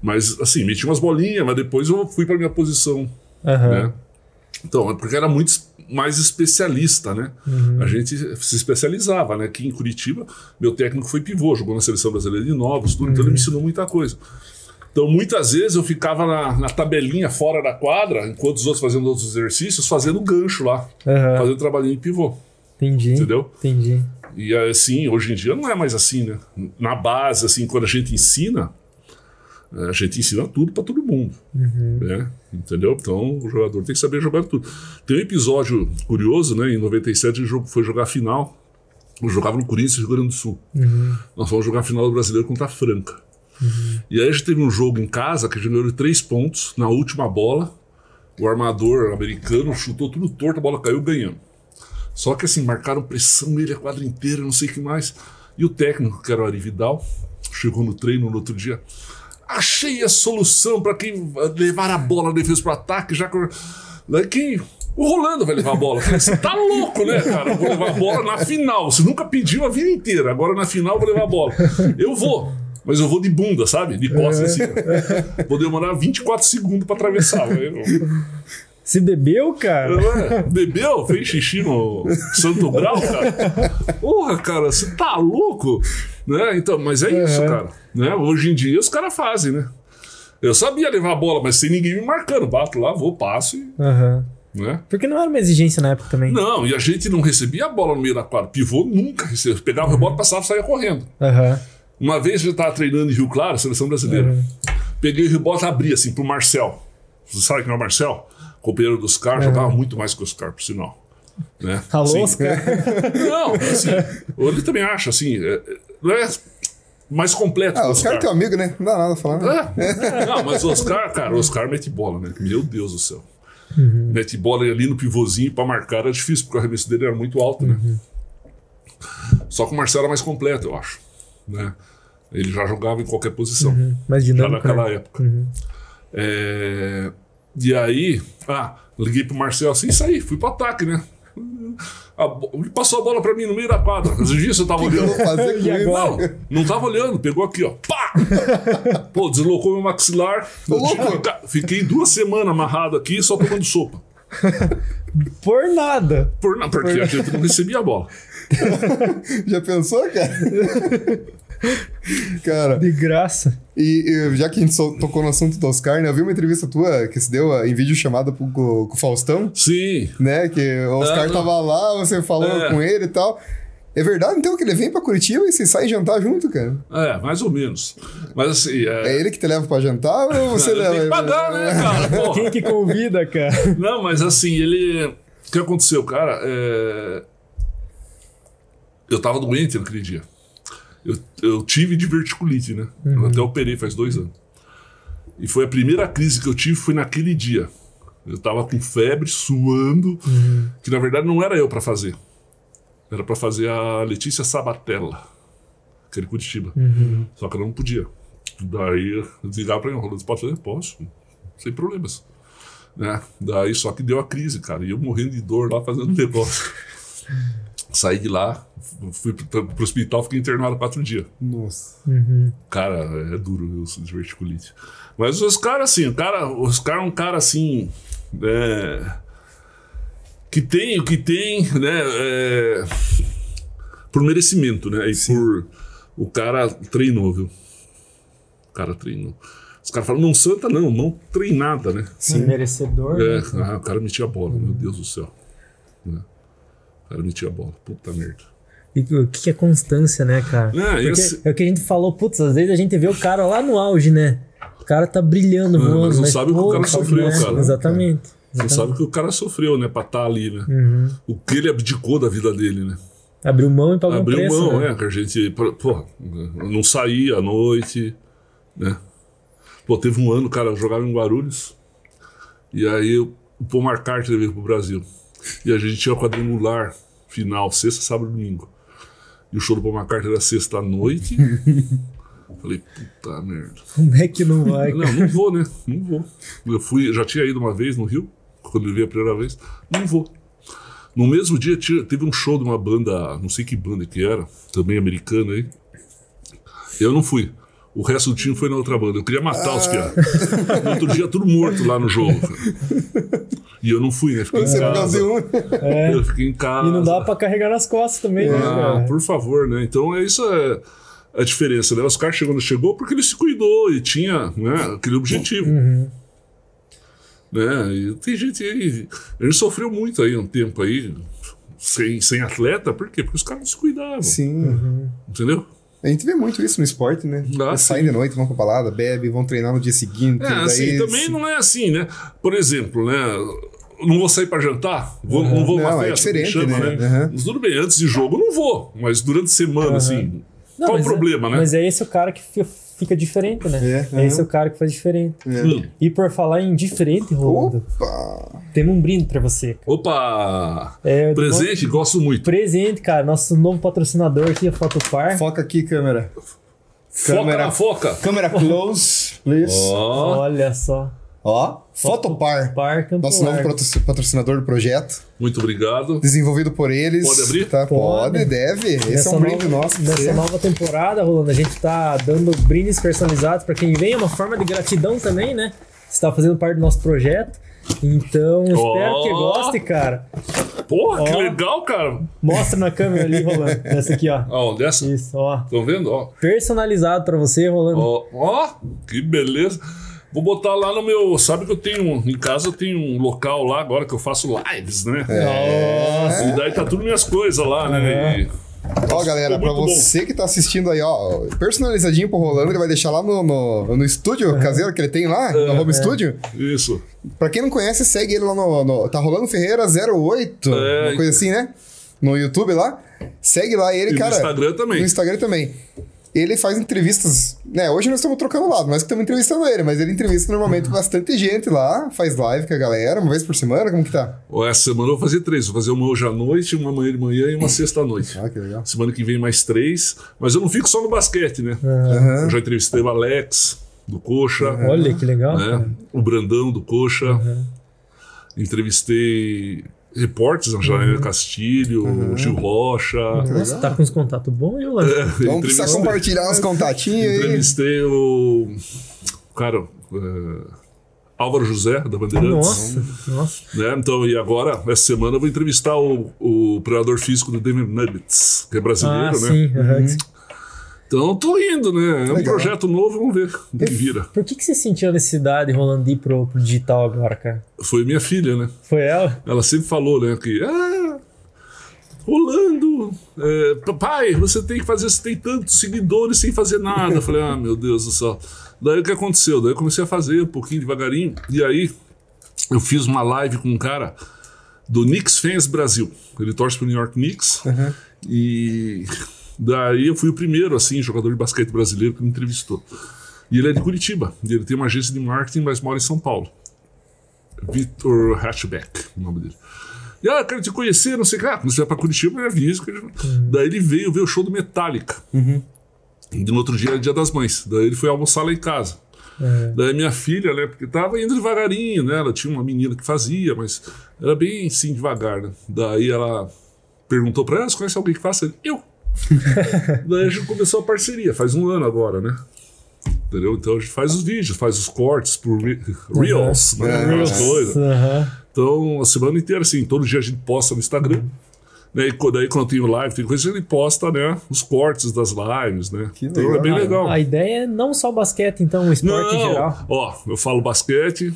Mas assim, meti umas bolinhas, mas depois eu fui para minha posição né? Então, porque era muito mais especialista, né? A gente se especializava, né? Aqui em Curitiba, meu técnico foi pivô, jogou na Seleção Brasileira de Novos, tudo, então ele me ensinou muita coisa. Então, muitas vezes eu ficava na tabelinha fora da quadra, enquanto os outros faziam outros exercícios, fazendo gancho lá, fazendo trabalhinho de pivô. Entendi. Entendeu? Entendi. E assim, hoje em dia não é mais assim, né? Na base, assim, quando a gente ensina tudo pra todo mundo, né? Entendeu? Então o jogador tem que saber jogar tudo. Tem um episódio curioso, né? Em 97 ele foi jogar a final. Eu jogava no Corinthians, Rio Grande do Sul. Nós fomos jogar a final do Brasileiro contra a Franca. E aí a gente teve um jogo em casa que a gente ganhou de 3 pontos. Na última bola, o armador americano chutou tudo torto, a bola caiu, ganhamos. Só que assim, marcaram pressão nele a quadra inteira, não sei o que mais. E o técnico, que era o Ari Vidal, chegou no treino no outro dia. Achei a solução para quem levar a bola na defesa pro ataque, já que o Rolando vai levar a bola. Eu falei, você tá louco, né, cara? Eu vou levar a bola na final. Você nunca pediu a vida inteira, agora na final eu vou levar a bola. Eu vou, mas eu vou de bunda, sabe? De costas assim. Vou demorar 24 segundos para atravessar. Você bebeu, cara? Bebeu? Fez xixi no Santo Grau, cara? Porra, cara, você tá louco? Né? Então, mas é isso, cara. Né? Hoje em dia os caras fazem, né? Eu sabia levar a bola, mas sem ninguém me marcando. Bato lá, vou, passo e... Né? Porque não era uma exigência na época também. Não, e a gente não recebia a bola no meio da quadra. Pivô nunca recebia. Pegava o rebote, passava e saia correndo. Uma vez eu tava treinando em Rio Claro, Seleção Brasileira. Peguei o rebote e abri assim pro Marcel. Você sabe quem é o Marcel? Companheiro do Oscar, jogava muito mais que o Oscar, por sinal. Né? Alô, Oscar? Não, assim, ele também acha, assim, não é mais completo. O Oscar é teu amigo, né? Não dá nada a falar. Não, mas o Oscar, cara, o Oscar mete bola, né? Meu Deus do céu. Mete bola ali no pivôzinho pra marcar era difícil, porque o arremesso dele era muito alto, né? Só que o Marcelo era mais completo, eu acho. Né? Ele já jogava em qualquer posição. Mais dinâmico, já naquela época. E aí, liguei pro Marcelo assim e saí, fui pro ataque, né? Ele passou a bola pra mim no meio da quadra. Às vezes eu tava olhando. Não tava olhando, pegou aqui, ó. Pá! Pô, deslocou meu maxilar. Fiquei 2 semanas amarrado aqui só tomando sopa. Por nada. Porque a gente não recebia a bola. Já pensou, cara? Cara, de graça. E já que a gente tocou no assunto do Oscar, né? Eu vi uma entrevista tua que se deu em vídeo chamada com o Faustão. Sim. Né? Que o Oscar tava lá, você falou com ele e tal. É verdade, então, que ele vem pra Curitiba e vocês saem jantar junto, cara? Mais ou menos. Mas assim... É ele que te leva pra jantar ou você leva? Tem que pagar, né, cara? Porra. Quem que convida, cara? Não, mas assim, ele... O que aconteceu, cara? Eu tava doente naquele dia. Eu tive diverticulite, né? Eu até operei faz 2 anos. E foi a primeira crise que eu tive, foi naquele dia. Eu tava com febre, suando, que na verdade não era eu pra fazer. Era pra fazer a Letícia Sabatella, que era de Curitiba. Só que ela não podia. Daí eu ligava pra ele, você pode fazer? Posso, sem problemas. Né? Daí só que deu a crise, cara. E eu morrendo de dor lá, fazendo negócio. Saí de lá, fui pro hospital, fiquei internado 4 dias. Nossa. Cara, é duro eu sou diverticulite. Mas os caras, assim, os caras é um cara assim. Que tem o que tem, né? Por merecimento, né? E por. O cara treinou, viu? O cara treinou. Os caras falam, não santa, não treinada, né? Sim. Merecedor. O cara metia a bola, meu Deus do céu. Né? O cara metia a bola, puta merda. E o que é constância, né, cara? Porque é o que a gente falou, putz, às vezes a gente vê o cara lá no auge, né? O cara tá brilhando, voando. Mas não sabe o que o cara sofreu, né? cara. Exatamente. Não sabe o que o cara sofreu, né? Pra estar ali, né? O que ele abdicou da vida dele, né? Abriu mão e pagou um preço. Abriu mão, né? que a gente... Porra, não saía à noite, né? Pô, teve um ano, cara, eu jogava em Guarulhos. E aí o Paul McCartney veio pro Brasil. E a gente tinha o quadrangular final, sexta, sábado e domingo. E o show do Paul McCartney era sexta à noite. Falei, puta merda. Como é que não vai? Não vou, né? Não vou. Eu já tinha ido uma vez no Rio, quando ele veio a primeira vez. Não vou. No mesmo dia teve um show de uma banda, não sei que banda que era, também americana aí. Eu não fui. O resto do time foi na outra banda. Eu queria matar os piados. No outro dia, tudo morto lá no jogo. Cara. E eu não fui, né? Fiquei em casa. Eu fiquei em casa. E não dá pra carregar nas costas também, né? Cara? Por favor, né? Então, isso é a diferença, né? Os caras chegou porque ele se cuidou e tinha, né, aquele objetivo. Né? E tem gente aí... A gente sofreu muito aí um tempo aí, sem atleta. Por quê? Porque os caras não se cuidavam. Sim. Entendeu? A gente vê muito isso no esporte, né? Eles saem de noite, vão pra balada, bebem, vão treinar no dia seguinte. Daí assim, também não é assim, né? Por exemplo, né? Não vou sair pra jantar? Não vou numa festa, é diferente, chama, né? Mas tudo bem, antes de jogo eu não vou, mas durante a semana, assim... Não, qual o problema, né? Mas é esse o cara que fica diferente, né? É esse o cara que faz diferente. E por falar em diferente, Rolando, temos um brinde pra você. Opa! Presente, gosto muito. Presente, cara. Nosso novo patrocinador aqui, a Fotopar. Foca aqui, câmera. Foca. Câmera close, please. Olha só. Fotopar. Nosso novo patrocinador do projeto. Muito obrigado. Desenvolvido por eles. Pode abrir? Tá, pode, deve. Esse é um brinde nosso. Nessa nova temporada, Rolando, a gente tá dando brindes personalizados pra quem vem. É uma forma de gratidão também, né? Você tá fazendo parte do nosso projeto. Então, espero que goste, cara. Porra, que legal, cara. Mostra na câmera ali, Rolando. Essa aqui, ó. Dessa? Isso, ó. Estão vendo? Ó. Personalizado pra você, Rolando. Que beleza. Vou botar lá no meu... Sabe que eu tenho... Em casa eu tenho um local lá agora que eu faço lives, né? Nossa. E daí tá tudo minhas coisas lá, né? Galera, pra você que tá assistindo aí, personalizadinho pro Rolando, ele vai deixar lá no estúdio caseiro que ele tem lá, no home studio. Isso. Pra quem não conhece, segue ele lá no tá Rolando Ferreira 08, uma coisa assim, né? No YouTube lá. Segue lá ele, cara. No Instagram também. No Instagram também. Ele faz entrevistas, né? Hoje nós estamos trocando lado, nós que estamos entrevistando ele, mas ele entrevista normalmente bastante gente lá, faz live com a galera, uma vez por semana, como que tá? Essa semana eu vou fazer 3, vou fazer uma hoje à noite, uma amanhã de manhã e uma sexta à noite. Que legal. Semana que vem mais 3, mas eu não fico só no basquete, né? Eu já entrevistei o Alex, do Coxa. Olha, que legal. Né? O Brandão, do Coxa. Entrevistei... repórteres, a Janaína Castilho, o Gil Rocha. Nossa, tá com uns contatos bons, hein, Rolando? Vamos precisar compartilhar uns contatinhos aí. Entrevistei o cara, Álvaro José, da Bandeirantes. Nossa. Né? Então, e agora, essa semana, eu vou entrevistar o preparador físico do Denver Nuggets, que é brasileiro, né? Sim. Então, tô indo, né? É um projeto novo, vamos ver o que vira. Por que você sentiu a necessidade, Rolando, de ir pro digital agora, cara? Foi minha filha, né? Foi ela? Ela sempre falou, né, que... Rolando, pai, você tem que fazer, você tem tantos seguidores sem fazer nada. Eu falei, meu Deus do céu. Daí o que aconteceu? Daí eu comecei a fazer um pouquinho devagarinho. E aí eu fiz uma live com um cara do Knicks Fans Brasil. Ele torce pro New York Knicks. E daí eu fui o primeiro, assim, jogador de basquete brasileiro que me entrevistou. E ele é de Curitiba. E ele tem uma agência de marketing, mas mora em São Paulo. Vitor Hatchback, o nome dele. E quero te conhecer, não sei o que. Quando você vai pra Curitiba, eu aviso. Daí ele veio ver o show do Metallica. E no outro dia era Dia das Mães. Daí ele foi almoçar lá em casa. Daí minha filha, né, porque tava indo devagarinho, né? Ela tinha uma menina que fazia, mas era bem assim, devagar, né? Daí ela perguntou pra ela, você conhece alguém que faça? Eu. Daí a gente começou a parceria, faz 1 ano agora, né? Entendeu? Então a gente faz os vídeos, faz os cortes por Reels, né? As coisas. Então a semana inteira, assim, todo dia a gente posta no Instagram. Né? E daí quando tem o live, tem coisa que ele posta, né? Os cortes das lives, né? Então legal. É bem legal. A ideia é não só basquete, então, o esporte em geral. Eu falo basquete,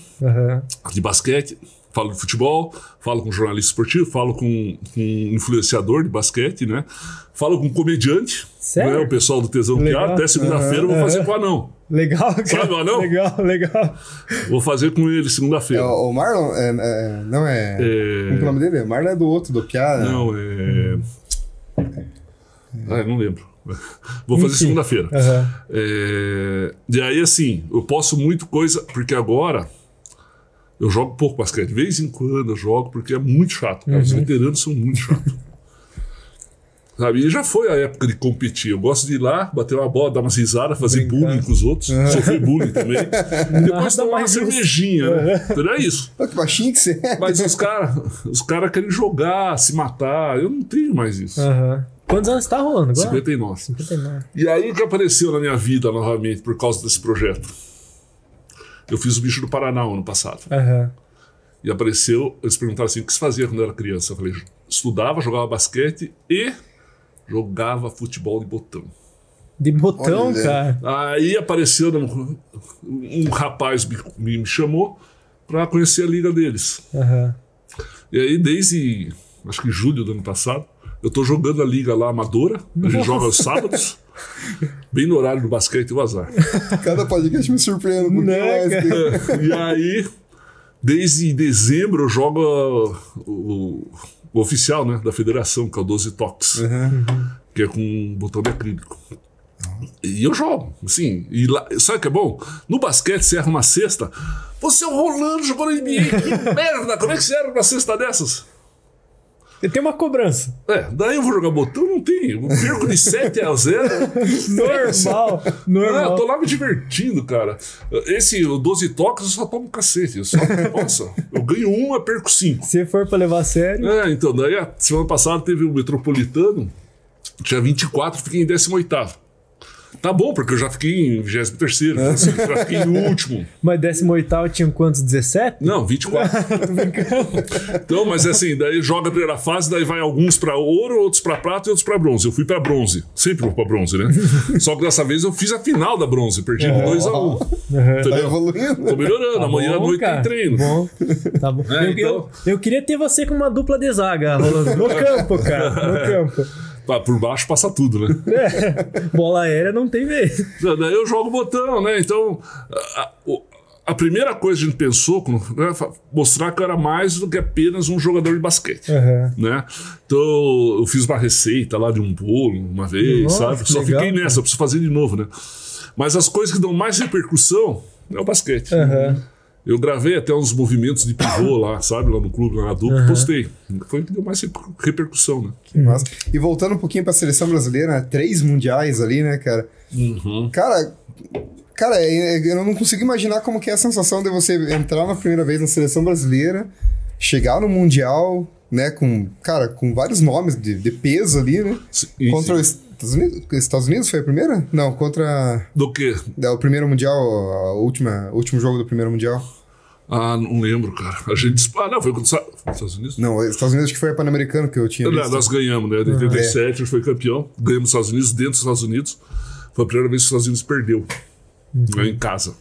de basquete, falo de futebol, falo com jornalista esportivo, falo com influenciador de basquete, né? Falo com comediante, né? O pessoal do Tesão Piada. Até segunda-feira eu vou fazer com o Anão. Legal, cara. Sabe o Anão? Legal. Vou fazer com ele segunda-feira. O Marlon, não é... Como é o nome dele? O Marlon é do outro, do Piada. Não, não lembro. Vou fazer segunda-feira. E aí, assim, eu posso muito coisa, porque agora eu jogo pouco basquete. De vez em quando eu jogo, porque é muito chato, cara. Os veteranos são muito chatos. Sabe? E já foi a época de competir. Eu gosto de ir lá, bater uma bola, dar umas risadas, fazer bullying com os outros, sofrer bullying também. Depois tomar uma cervejinha, né? Então é isso. Que baixinho que você é. Mas os caras querem jogar, se matar. Eu não tenho mais isso. Quantos anos tá rolando agora? 59. 59. E aí que apareceu na minha vida novamente por causa desse projeto. Eu fiz o Bicho do Paraná ano passado. Aham. E apareceu, eles perguntaram assim, o que você fazia quando era criança? Eu falei, estudava, jogava basquete e jogava futebol de botão. De botão, Olha. cara. Aí apareceu um rapaz me chamou para conhecer a liga deles. Aham. E aí desde, acho que julho do ano passado, eu tô jogando a liga lá amadora. A gente joga aos sábados, bem no horário do basquete e o azar. Cada podcast me surpreende um pouquinho Né, mais. cara? E aí, desde dezembro, eu jogo o oficial, né, da federação, que é o 12 Toques, que é com um botão de acrílico. E eu jogo, assim. E lá, sabe o que é bom? No basquete, você erra uma cesta. Você é um Rolando jogando NBA, que merda! Como é que você erra uma cesta dessas? Ele tem uma cobrança. Daí eu vou jogar botão, não tem. Eu perco de 7-0. Normal. Não, eu Normal. tô lá me divertindo, cara. O 12 toques eu só tomo cacete. Nossa, eu ganho uma, perco 5. Se for pra levar a sério. Então, daí a semana passada teve o Metropolitano, tinha 24, fiquei em 18º. Tá bom, porque eu já fiquei em 23º, assim, já fiquei em último. Mas 18º tinha quantos? 17? Não, 24. Então, mas assim, daí joga a primeira fase, daí vai alguns pra ouro, outros pra prata e outros pra bronze. Eu fui pra bronze, sempre vou pra bronze, né? Só que dessa vez eu fiz a final da bronze, perdi por 2-1. Tá Entendeu? evoluindo. Tô melhorando, Tá amanhã à bom, noite cara. tem treino. Bom, tá bom. Então- Eu queria ter você com uma dupla de zaga, Rolando. No campo, cara. No campo. Por baixo passa tudo, né? Bola aérea não tem vez. Daí eu jogo o botão, né? Então, a primeira coisa que a gente pensou, né, mostrar que eu era mais do que apenas um jogador de basquete. Né? Então, eu fiz uma receita lá de um bolo uma vez, Nossa, sabe? que Só legal, fiquei nessa, eu preciso fazer de novo, né? Mas as coisas que dão mais repercussão é o basquete. Eu gravei até uns movimentos de pivô lá, sabe? Lá no clube, lá na dupla, postei. Foi o que deu mais repercussão, né? Que massa. E voltando um pouquinho pra seleção brasileira, né? 3 mundiais ali, né, cara? Cara, eu não consigo imaginar como que é a sensação de você entrar na primeira vez na seleção brasileira, chegar no Mundial, né, com vários nomes de peso ali, né? Sim, Contra os Estados Unidos foi a primeira? Não, contra Do quê? o primeiro Mundial, o último jogo do primeiro Mundial. Ah, não lembro, cara. A gente... não, foi contra os Estados Unidos? Não, os Estados Unidos acho que foi a Pan-Americano que eu tinha visto. Nós ganhamos, né? Em 87 a gente foi campeão. Ganhamos os Estados Unidos, dentro dos Estados Unidos. Foi a primeira vez que os Estados Unidos perdeu. Em casa.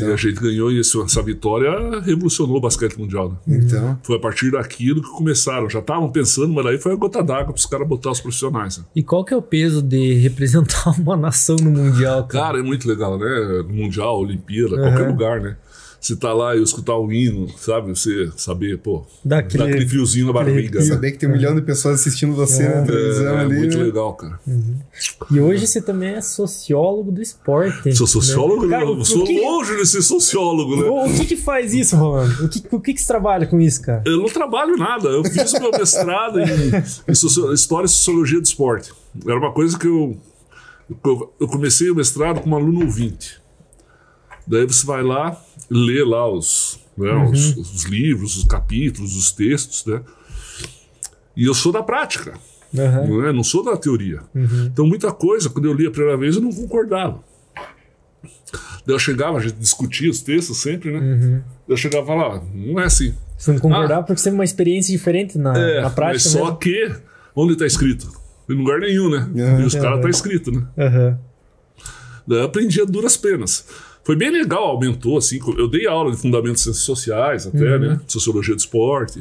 E a gente ganhou e essa vitória revolucionou o basquete mundial, né? Então, Foi a partir daquilo que começaram. Já estavam pensando, mas aí foi a gota d'água para os caras botar os profissionais. Né? E qual que é o peso de representar uma nação no Mundial, cara? Cara, é muito legal, né? Mundial, Olimpíada, qualquer lugar, né? Você tá lá e escutar o hino, sabe? Você saber, pô, dá aquele friozinho na barriga. Né? saber que tem 1 milhão de pessoas assistindo você na televisão ali, muito né? legal, cara. E hoje você também é sociólogo do esporte. Sou sociólogo? Cara, Não, sou o que- longe de ser sociólogo, né? O que faz isso, Rolando? O que você trabalha com isso, cara? Eu não trabalho nada. Eu fiz o meu mestrado em História e Sociologia do Esporte. Era uma coisa que eu comecei o mestrado como aluno ouvinte. Daí você vai lá, lê lá os livros, os capítulos, os textos, né? E eu sou da prática, não sou da teoria. Então muita coisa, quando eu li a primeira vez, eu não concordava. Daí eu chegava, a gente discutia os textos sempre, né? Daí eu chegava lá, não é assim. Você não concordava porque você teve uma experiência diferente na prática, mas só mesmo? que, onde está escrito? Em lugar nenhum, né? E os caras tá escrito, né? Daí eu aprendi a duras penas. Foi bem legal, aumentou, assim. Eu dei aula de fundamentos de ciências sociais até, né? Sociologia do esporte.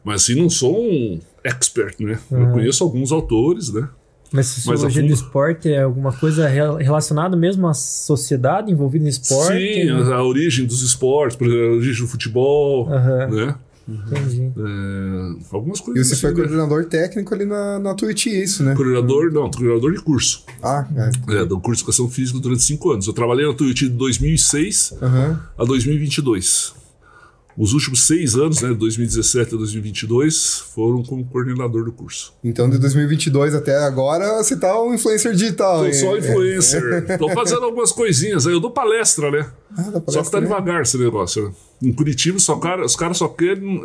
Mas assim, não sou um expert, né? Eu conheço alguns autores, né? Mas sociologia do esporte é alguma coisa relacionada mesmo à sociedade envolvida em esporte? Sim, a origem dos esportes, por exemplo, a origem do futebol, né? Entendi. Algumas E coisas. você foi assim, né? coordenador técnico ali na Twitch, isso, né? Coordenador de curso. Do Do curso de Educação Física durante 5 anos. Eu trabalhei na Twitch de 2006 a 2022. Os últimos 6 anos, né, de 2017 a 2022, foram como coordenador do curso. Então, de 2022 até agora, você tá um influencer digital. Tô só influencer. Tô fazendo algumas coisinhas aí. Eu dou palestra, né? Dá palestra, só que tá devagar esse negócio, né? Em Curitiba, os caras só querem...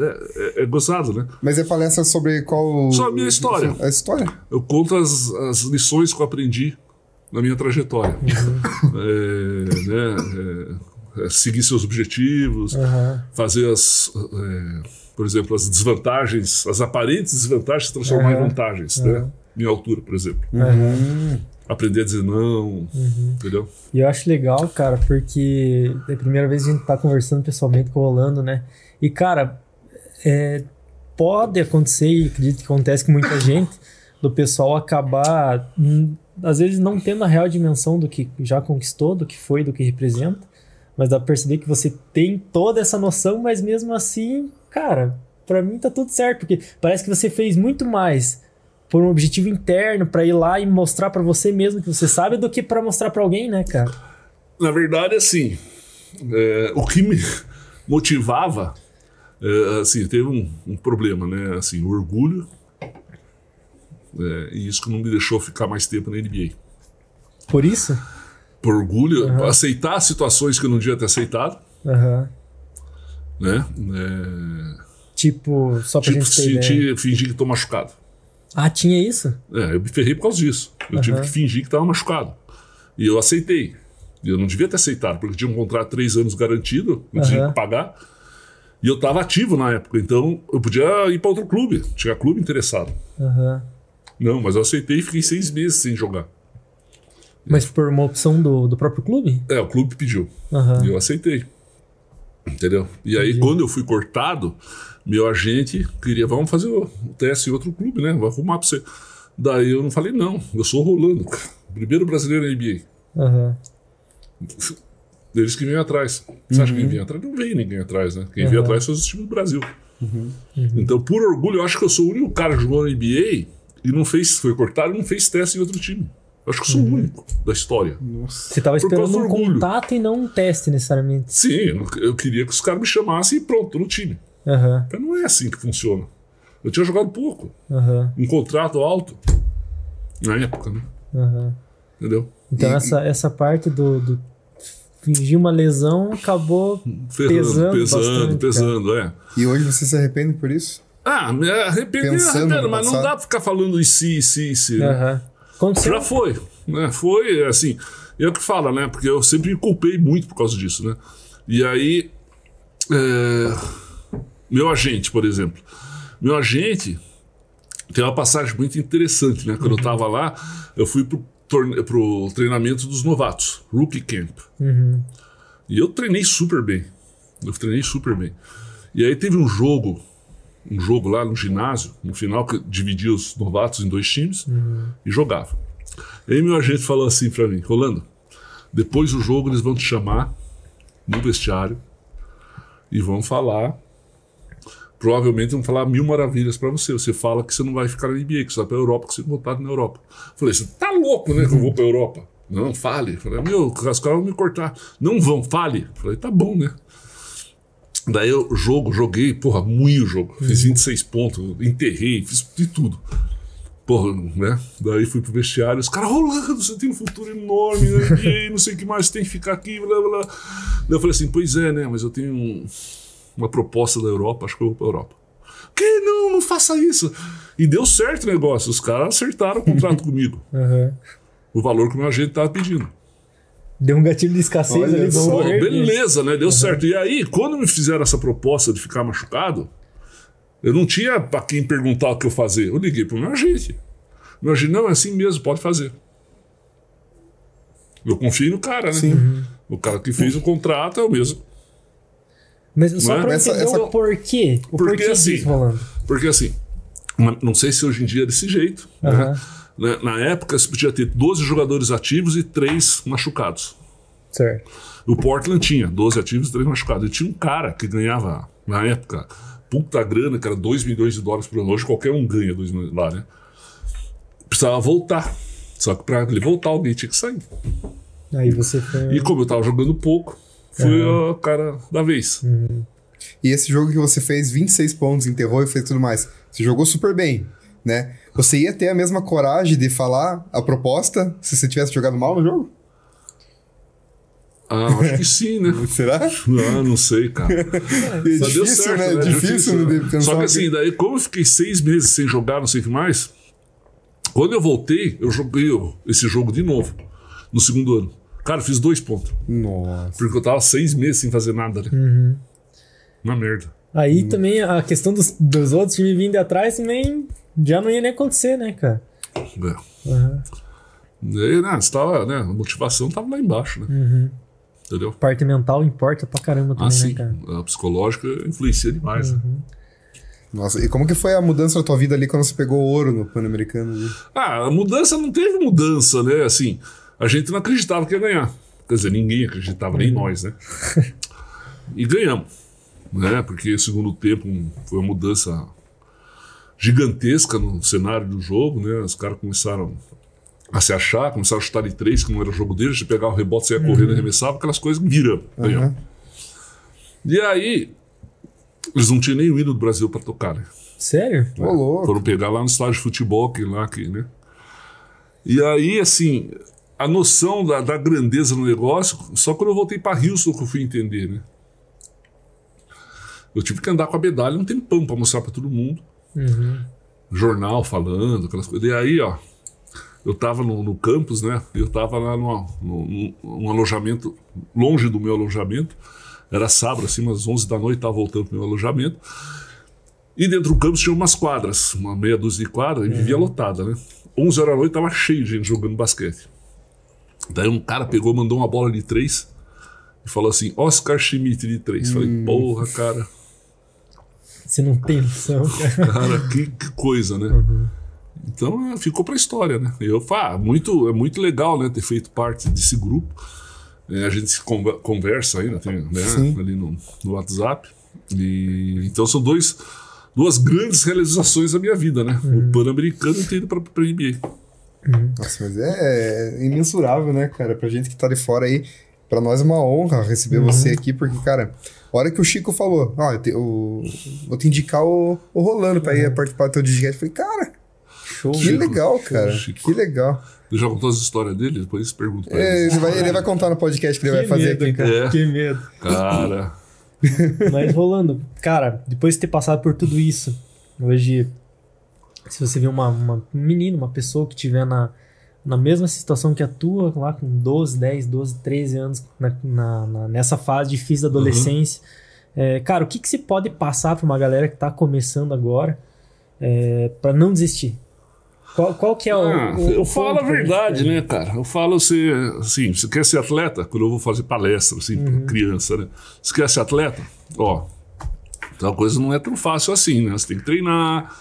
É gozado, né? Mas é palestra sobre qual... Só a minha história. A história? Eu conto as lições que eu aprendi na minha trajetória. Seguir seus objetivos, fazer por exemplo, as desvantagens, as aparentes desvantagens se transformar em vantagens, né? Minha altura, por exemplo. Aprender a dizer não, entendeu? E eu acho legal, cara, porque é a primeira vez que a gente tá conversando pessoalmente com o Rolando, né? E, cara, pode acontecer, e acredito que acontece com muita gente, do pessoal acabar, às vezes, não tendo a real dimensão do que já conquistou, do que foi, do que representa. Mas dá pra perceber que você tem toda essa noção, mas mesmo assim, cara, pra mim tá tudo certo, porque parece que você fez muito mais por um objetivo interno, pra ir lá e mostrar pra você mesmo que você sabe, do que pra mostrar pra alguém, né, cara? Na verdade, assim, o que me motivava, assim, teve um problema, né, assim, o orgulho, e isso que não me deixou ficar mais tempo na NBA. Por isso? Por orgulho, aceitar situações que eu não devia ter aceitado, né? Tipo, só pra gente ter ideia. Fingir que tô machucado. Ah, tinha isso? Eu me ferrei por causa disso. Eu tive que fingir que tava machucado. E eu aceitei. Eu não devia ter aceitado, porque tinha um contrato de 3 anos garantido, eu tinha que pagar. E eu tava ativo na época, então eu podia ir para outro clube. Tinha clube interessado. Não, mas eu aceitei e fiquei 6 meses sem jogar. Mas por uma opção do próprio clube? O clube pediu. E eu aceitei. Entendeu? E aí, quando eu fui cortado, meu agente queria, vamos fazer o teste em outro clube, né? Vou arrumar pra você. Daí eu não falei, não, eu sou o Rolando, primeiro brasileiro na NBA. Eles que vêm atrás. Você acha que quem vem atrás? Não veio ninguém atrás, né? Quem veio atrás foi os times do Brasil. Então, por orgulho, eu acho que eu sou o único cara que jogou na NBA e foi cortado e não fez teste em outro time. Eu acho que eu sou o único da história. Nossa. Você estava esperando um contato e não um teste, necessariamente. Sim, eu queria que os caras me chamassem e pronto, tô no time. Mas não é assim que funciona. Eu tinha jogado pouco. Um contrato alto. Na época, né? Entendeu? Então essa parte do fingir uma lesão acabou pesando, E hoje você se arrepende por isso? Me arrependo, mas não dá pra ficar falando isso. Já foi, né? Foi assim, é o que fala, né? Porque eu sempre me culpei muito por causa disso, né? E aí, meu agente, por exemplo, tem uma passagem muito interessante, né? Quando eu tava lá, eu fui pro treinamento dos novatos, Rookie Camp. E eu treinei super bem. E aí teve um jogo lá no ginásio, no final, que dividia os novatos em 2 times e jogava. E aí meu agente falou assim pra mim, Rolando, depois do jogo eles vão te chamar no vestiário e vão falar, provavelmente vão falar 1000 maravilhas pra você. Você fala que você não vai ficar na NBA, que você vai pra Europa, que você é voltado na Europa. Falei, você tá louco, né, que eu vou pra Europa? Não, fale. Falei, os caras vão me cortar. Não vão, fale. Falei, tá bom, né? Daí eu joguei, moí o jogo. Fiz 26 pontos, enterrei, fiz de tudo. Né? Daí fui pro vestiário, os caras, Rolando, você tem um futuro enorme, né? Não sei o que mais, você tem que ficar aqui, blá, blá. Daí eu falei assim, pois é, né? Mas eu tenho uma proposta da Europa, acho que eu vou pra Europa. Que? Não faça isso. E deu certo o negócio, os caras acertaram o contrato comigo. O valor que o meu agente tava pedindo. Deu um gatilho de escassez ali. Beleza, né? Deu certo. E aí, quando me fizeram essa proposta de ficar machucado, eu não tinha pra quem perguntar o que eu fazer. Eu liguei pro meu agente. Meu agente, não, é assim mesmo, pode fazer. Eu confio no cara, né? Sim. O cara que fez o contrato é o mesmo. Mas só pra entender o porquê. O porquê assim, disso, Rolando. Porque assim, não sei se hoje em dia é desse jeito, né? Na época, você podia ter 12 jogadores ativos e 3 machucados. Certo. O Portland tinha 12 ativos e 3 machucados. E tinha um cara que ganhava, na época, puta grana, que era $2 milhões por ano. Hoje qualquer um ganha 2 milhões lá, né? Precisava voltar. Só que pra ele voltar, alguém tinha que sair. Aí você foi... E como eu tava jogando pouco, fui o cara da vez. E esse jogo que você fez 26 pontos, enterrou e fez tudo mais, você jogou super bem, né? Você ia ter a mesma coragem de falar a proposta se você tivesse jogado mal no jogo? Acho que sim, né? Será? Não sei, cara. É difícil, certo, né? Difícil de pensar. Só que assim, daí como eu fiquei 6 meses sem jogar, não sei o que mais, quando eu voltei, eu joguei esse jogo de novo, no segundo ano. Cara, eu fiz 2 pontos. Nossa. Porque eu tava 6 meses sem fazer nada, né? Uma merda. Aí também a questão dos outros times vindo atrás também já não ia nem acontecer, né, cara? Aí, né, você tava, né, a motivação tava lá embaixo, né? Entendeu? A parte mental importa pra caramba também, sim. né, cara? A psicológica influencia demais. Né? Nossa, e como que foi a mudança da tua vida ali quando você pegou ouro no Pan-Americano? Ali? A mudança não teve mudança, né? Assim, a gente não acreditava que ia ganhar. Quer dizer, ninguém acreditava, nem nós, né? E ganhamos, né? Porque o segundo tempo foi uma mudança gigantesca no cenário do jogo, né? Os caras começaram a se achar, começaram a chutar de 3, que não era o jogo deles, de pegar o rebote, você ia correndo e arremessava, aquelas coisas viram. E aí, eles não tinham nem o hino do Brasil pra tocar, né? Sério? Ô, louco. Foram pegar lá no estádio de futebol, né? E aí, assim, a noção da grandeza no negócio, só quando eu voltei pra Houston que eu fui entender, né? Eu tive que andar com a medalha um tempão pra mostrar pra todo mundo. Jornal falando, aquelas coisas. E aí, ó, eu tava no campus, né? Eu tava lá num alojamento, longe do meu alojamento. Era sábado, assim, umas 11 da noite, tava voltando pro meu alojamento. E dentro do campus tinha umas quadras, uma meia dúzia de quadras, e vivia lotada, né? 11 horas da noite tava cheio de gente jogando basquete. Daí um cara pegou, mandou uma bola de 3 e falou assim, Oscar Schmidt de 3. Falei, porra, cara. Você não tem noção, cara. Cara, que coisa, né? Então ficou pra história, né? E eu falo, é muito legal, né, ter feito parte desse grupo. A gente se conversa ainda, né, ali no WhatsApp. E, então são duas grandes realizações da minha vida, né? O Pan-Americano e ter ido pra NBA. Nossa, mas é imensurável, né, cara? Pra gente que tá de fora aí, pra nós é uma honra receber você aqui, porque, cara, a hora que o Chico falou, vou te indicar o Rolando pra ir participar do teu Digicast, eu falei, cara, show, que legal, cara, que legal. Ele já contou as histórias dele? Depois pergunto pra ele. Ele vai contar no podcast que ele vai fazer aqui. Cara. Que medo. Cara. Mas, Rolando, cara, depois de ter passado por tudo isso, hoje, se você vê um menino, uma pessoa que estiver na mesma situação que a tua, lá com 10, 12, 13 anos, nessa fase difícil da adolescência, cara, o que se pode passar para uma galera que tá começando agora para não desistir? Qual que é eu falo a verdade, né, cara? Eu falo assim, você quer ser atleta? Quando eu vou fazer palestra, assim, pra criança, né? Você quer ser atleta? Ó, então a coisa não é tão fácil assim, né? Você tem que treinar,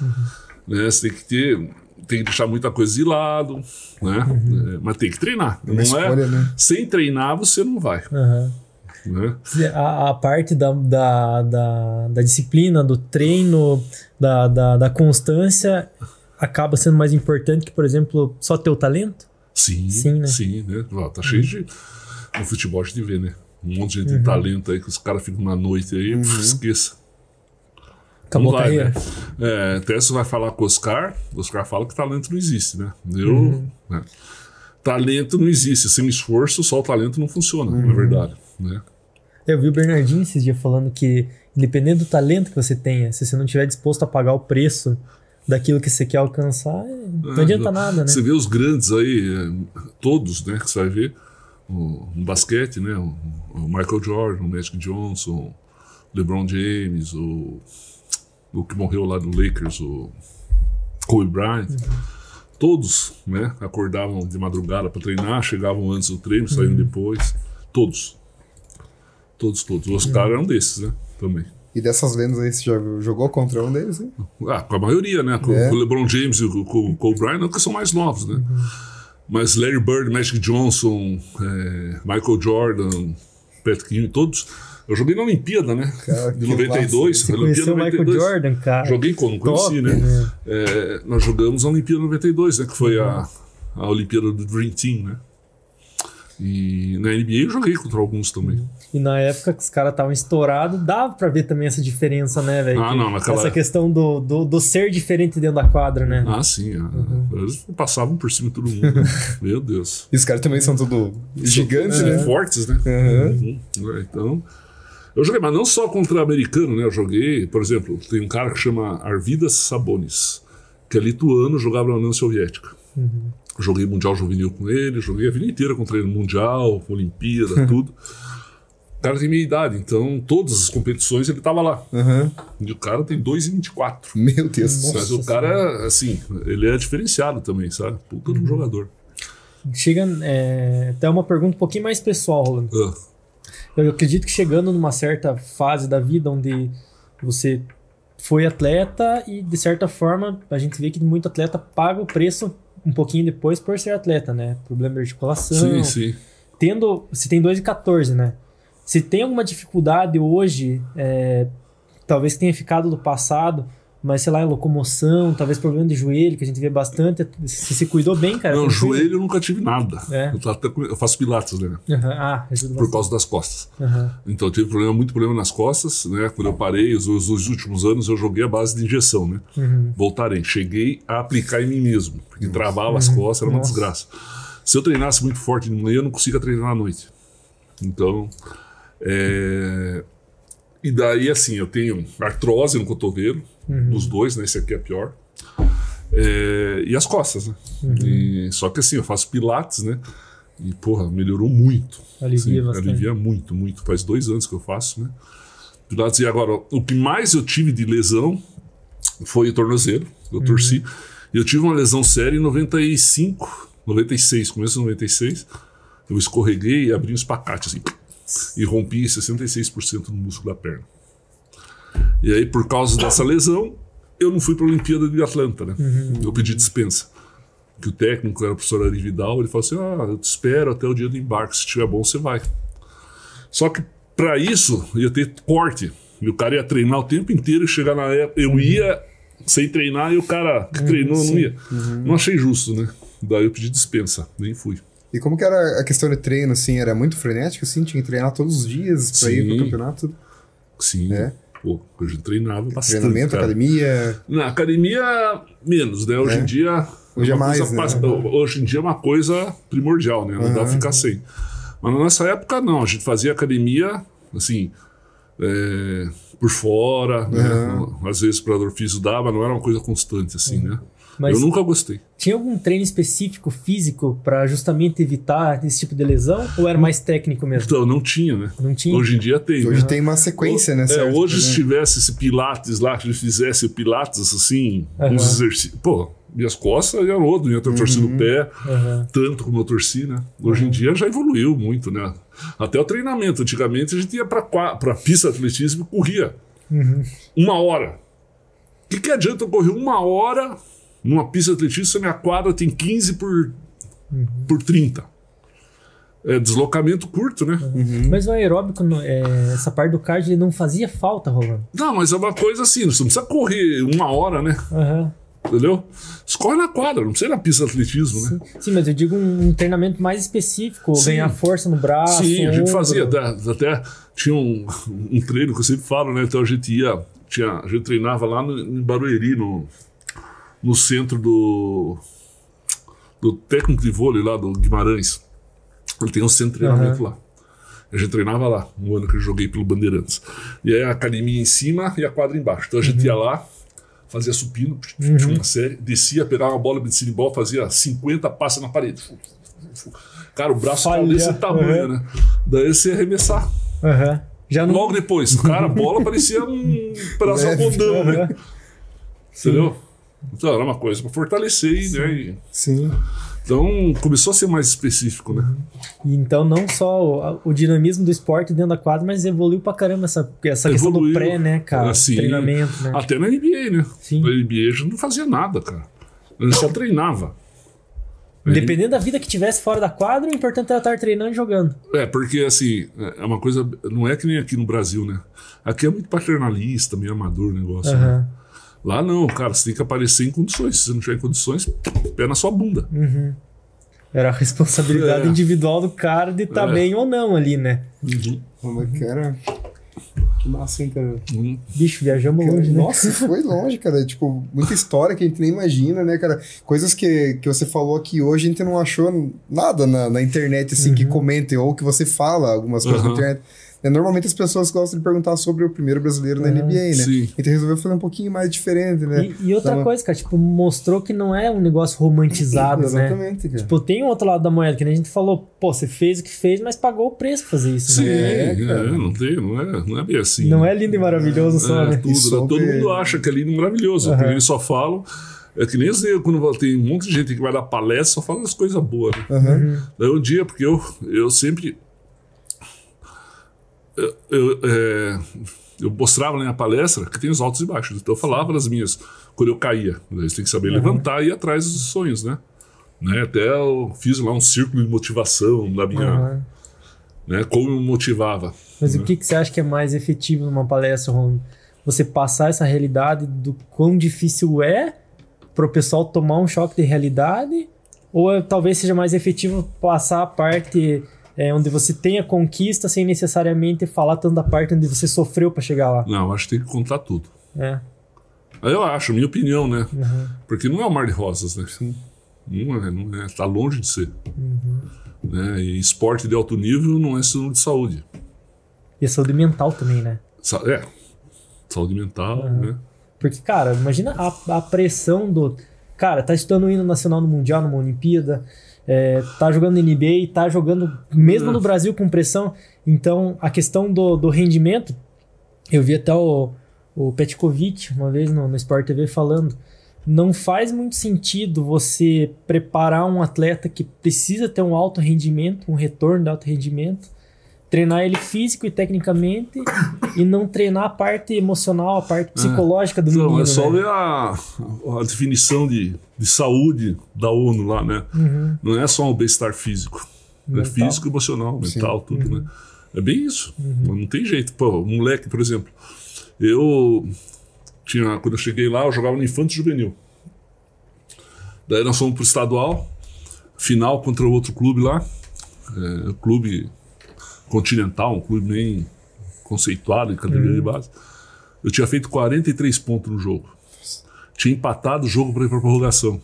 né? Você tem que deixar muita coisa de lado, né? Mas tem que treinar. Não escolha, né? Sem treinar, você não vai. Né? A parte da disciplina, do treino, da constância acaba sendo mais importante que, por exemplo, só ter o talento? Sim, né? Sim, né? Tá cheio de... No futebol a gente vê, né? Um monte de gente tem talento aí, que os caras ficam na noite aí, esqueça. Acabou a carreira. Né? Até você vai falar com o Oscar fala que talento não existe, né? Né? Talento não existe. Sem esforço, só o talento não funciona, na verdade. Né? Eu vi o Bernardinho esses dias falando que, independente do talento que você tenha, se você não estiver disposto a pagar o preço daquilo que você quer alcançar, não adianta nada, né? Você vê os grandes aí, todos, né? Que você vai ver no basquete, né? O Michael Jordan, o Magic Johnson, o LeBron James, o que morreu lá no Lakers, o Kobe Bryant. Todos, né? Acordavam de madrugada para treinar, chegavam antes do treino, saíam depois. Todos. Os Oscar eram desses, né? Também. E dessas lendas aí, você já jogou contra um deles, hein? Com a maioria, né? Com o LeBron James e o Kobe Bryant, não, que são mais novos, né? Mas Larry Bird, Magic Johnson, Michael Jordan, Pat Ewing, todos. Eu joguei na Olimpíada, né? Cara, de 92. Você conheceu o Michael Jordan, cara? Joguei quando? Não conheci, né? Nós jogamos a Olimpíada 92, né? Que foi a Olimpíada do Dream Team, né? E na NBA eu joguei contra alguns também. E na época que os caras estavam estourados, dava pra ver também essa diferença, né, velho? Essa questão do ser diferente dentro da quadra, né? Ah, sim. Eles passavam por cima de todo mundo. Né? Meu Deus. E os caras também são tudo gigantes, né? Fortes, né? Então, eu joguei, mas não só contra americano, né? Eu joguei, por exemplo, tem um cara que chama Arvydas Sabonis, que é lituano, jogava na União Soviética. Joguei Mundial Juvenil com ele, joguei a vida inteira contra ele, Mundial, Olimpíada, tudo. O cara tem minha idade, então todas as competições ele tava lá. E o cara tem 2,24. Meu Deus. Mas o cara, assim, ele é diferenciado também, sabe? Puta de um jogador. Chega até uma pergunta um pouquinho mais pessoal, Rolando. Eu acredito que chegando numa certa fase da vida onde você foi atleta e, de certa forma, a gente vê que muito atleta paga o preço um pouquinho depois por ser atleta, né? Problema de articulação. Sim. Você tem 2,14, né? Se tem alguma dificuldade hoje, talvez que tenha ficado do passado, mas sei lá, em locomoção, talvez problema de joelho, que a gente vê bastante. Você se cuidou bem, cara? Não, joelho eu nunca tive nada. Eu faço pilates, né? Por causa das costas. Então eu tive muito problema nas costas, né? Quando eu parei, os últimos anos eu joguei a base de injeção, né? Voltarei. Cheguei a aplicar em mim mesmo, porque travava as costas, era uma desgraça. Se eu treinasse muito forte de manhã, eu não conseguia treinar à noite. Então, e daí, assim, eu tenho artrose no cotovelo, dos dois, né? Esse aqui é pior. E as costas, né? Só que assim, eu faço pilates, né? E, porra, melhorou muito. Alivia bastante. Alivia muito, muito. Faz 2 anos que eu faço, né? Pilates. E agora, o que mais eu tive de lesão foi o tornozelo. Eu torci. E eu tive uma lesão séria em 96, começo de 96. Eu escorreguei e abri um espacate, assim. E rompi 66% do músculo da perna. E aí, por causa dessa lesão, eu não fui para a Olimpíada de Atlanta, né? Eu pedi dispensa. Que o técnico era o professor Ari Vidal, ele falou assim: eu te espero até o dia do embarque, se estiver bom, você vai. Só que para isso, ia ter corte. E o cara ia treinar o tempo inteiro e chegar na época. Eu ia sem treinar e o cara que treinou não ia. Não achei justo, né? Daí eu pedi dispensa, nem fui. E como que era a questão de treino, assim? Era muito frenético, assim? Tinha que treinar todos os dias pra ir pro campeonato? Sim. Pô, a gente treinava bastante. Treinamento, cara. Academia? Na academia, menos, né? Hoje em dia... Hoje é mais, né? Hoje em dia é uma coisa primordial, né? Não dá pra ficar sem. Mas na nossa época, não. A gente fazia academia, assim... por fora, né? Às vezes o preparador físico dava, não era uma coisa constante, assim, né? Mas eu nunca gostei. Tinha algum treino específico físico para justamente evitar esse tipo de lesão? Ou era mais técnico mesmo? Então, não tinha, né? Não tinha? Hoje em dia tem. Hoje tem uma sequência, né? Certo, hoje, se tivesse esse pilates lá, que ele fizesse o pilates, assim, uns exercícios... Pô, minhas costas iam rodo, ia ter torcido o pé, tanto como eu torci, né? Hoje em dia já evoluiu muito, né? Até o treinamento. Antigamente a gente ia pra pista de atletismo e corria. 1 hora. O que adianta eu correr 1 hora... Numa pista de atletismo, minha quadra tem 15 por 30. É deslocamento curto, né? Mas o aeróbico, essa parte do cardio, ele não fazia falta, Rolando? Não, mas é uma coisa assim, você não precisa correr 1 hora, né? Entendeu? Você corre na quadra, não precisa na pista de atletismo, né? Sim, mas eu digo um treinamento mais específico, ganhar força no braço. Sim, a gente fazia. Até tinha um treino que eu sempre falo, né? Então a gente treinava lá em Barueri, no centro do técnico de vôlei lá do Guimarães. Ele tem um centro de treinamento lá. A gente treinava lá, um ano que eu joguei pelo Bandeirantes. E aí a academia em cima e a quadra embaixo. Então a gente ia lá, fazia supino, tinha uma série, descia, pegava uma bola de cinebol, fazia 50 passos na parede. Cara, o braço ficava desse tamanho, né? Daí você ia arremessar. Logo depois, cara, a bola parecia um pedaço de algodão, né? Entendeu? Então era uma coisa para fortalecer, né? Sim. Então começou a ser mais específico, né? E então não só o dinamismo do esporte dentro da quadra, mas evoluiu pra caramba essa questão do pré, né, cara? Assim, treinamento, né? Até na NBA, né? Sim. Na NBA a gente não fazia nada, cara. A gente só treinava. Dependendo da vida que tivesse fora da quadra, o importante era estar treinando e jogando. Porque assim, é uma coisa... Não é que nem aqui no Brasil, né? Aqui é muito paternalista, meio amador o negócio, né? Lá não, cara, você tem que aparecer em condições. Se você não tiver em condições, pé na sua bunda. Era a responsabilidade individual do cara de estar bem ou não ali, né? Cara, que massa, hein, cara? Bicho, viajamos longe, né? Nossa, foi longe, cara. Tipo, muita história que a gente nem imagina, né, cara? Coisas que você falou aqui hoje, a gente não achou nada na internet, assim, que comentem, ou que você fala algumas coisas na internet. Normalmente as pessoas gostam de perguntar sobre o primeiro brasileiro na NBA, né? Sim. Então resolveu fazer um pouquinho mais diferente, né? E outra coisa, cara, tipo, mostrou que não é um negócio romantizado, Exatamente, né? cara. Tipo, tem um outro lado da moeda, que a gente falou, pô, você fez o que fez, mas pagou o preço pra fazer isso, Sim, né? não é bem assim. Não é lindo e maravilhoso só, né? Todo mundo acha que é lindo e maravilhoso, porque eles só falam... É que nem quando tem um monte de gente que vai dar palestra, só fala das coisas boas, né? Daí um dia, porque eu sempre... Eu mostrava na minha palestra que tem os altos e baixos. Então eu falava das minhas, quando eu caía. Você tem que saber levantar e ir atrás dos sonhos, né? Até eu fiz lá um círculo de motivação da minha... Né? Como eu motivava. Mas o que você acha que é mais efetivo numa palestra, Ron? Você passar essa realidade do quão difícil é para o pessoal tomar um choque de realidade? Ou talvez seja mais efetivo passar a parte... onde você tem a conquista sem necessariamente falar tanto da parte onde você sofreu para chegar lá? Não, acho que tem que contar tudo. Eu acho, minha opinião, né? Porque não é um mar de rosas, né? Sim. Não é. Tá longe de ser. Né? E esporte de alto nível não é sinônimo de saúde. E a saúde mental também, né? Saúde mental, né? Porque, cara, imagina a pressão do... Cara, tá estudando o hino nacional no Mundial, numa Olimpíada... tá jogando NBA, tá jogando mesmo no Brasil com pressão. Então a questão do rendimento, eu vi até o Petkovic uma vez no Sport TV falando, não faz muito sentido você preparar um atleta que precisa ter um alto rendimento, um retorno de alto rendimento, treinar ele físico e tecnicamente e não treinar a parte emocional, a parte psicológica do menino. É só ver a definição de saúde da ONU lá, né? Não é só um bem-estar físico. É físico, emocional, mental, tudo, né? É bem isso. Não tem jeito. Pô, um moleque, por exemplo, quando eu cheguei lá, eu jogava no Infanto Juvenil. Daí nós fomos pro estadual, final contra o outro clube lá, clube continental, um clube bem conceituado em categoria de base. Eu tinha feito 43 pontos no jogo. Tinha empatado o jogo para ir para prorrogação.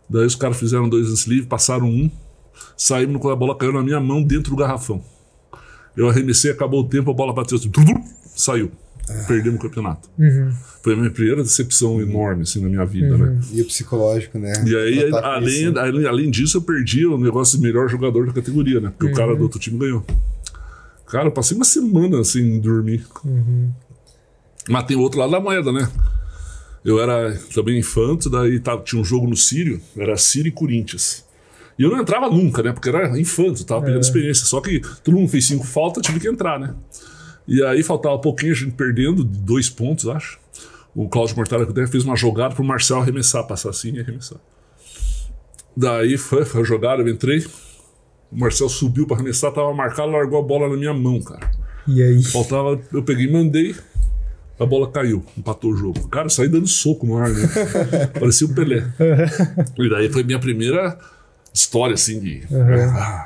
Daí os caras fizeram 2 lances livres, passaram um, saímos quando a bola caiu na minha mão dentro do garrafão. Eu arremessei, acabou o tempo, a bola bateu assim, saiu. Perdemos o campeonato. Foi a minha primeira decepção enorme assim, na minha vida, né? E o psicológico, né? E aí, além disso, eu perdi o negócio de melhor jogador da categoria, né? Porque o cara do outro time ganhou. Cara, eu passei uma semana sem dormir. Mas tem o outro lado da moeda, né? Eu era também infanto, daí tinha um jogo no Sírio, era Sírio e Corinthians. E eu não entrava nunca, né? Porque era infanto, tava pegando experiência. Só que todo mundo fez 5 faltas, tive que entrar, né? E aí faltava pouquinho, a gente perdendo, 2 pontos, acho. O Cláudio Mortara fez uma jogada pro Marcel arremessar, passar assim e arremessar. Daí foi a jogada, eu entrei. O Marcel subiu pra arremessar, tava marcado, largou a bola na minha mão, cara. E aí? Faltava, eu peguei e mandei, a bola caiu, empatou o jogo. Cara, eu saí dando soco no ar, né? Parecia o Pelé. E daí foi minha primeira história, assim, de...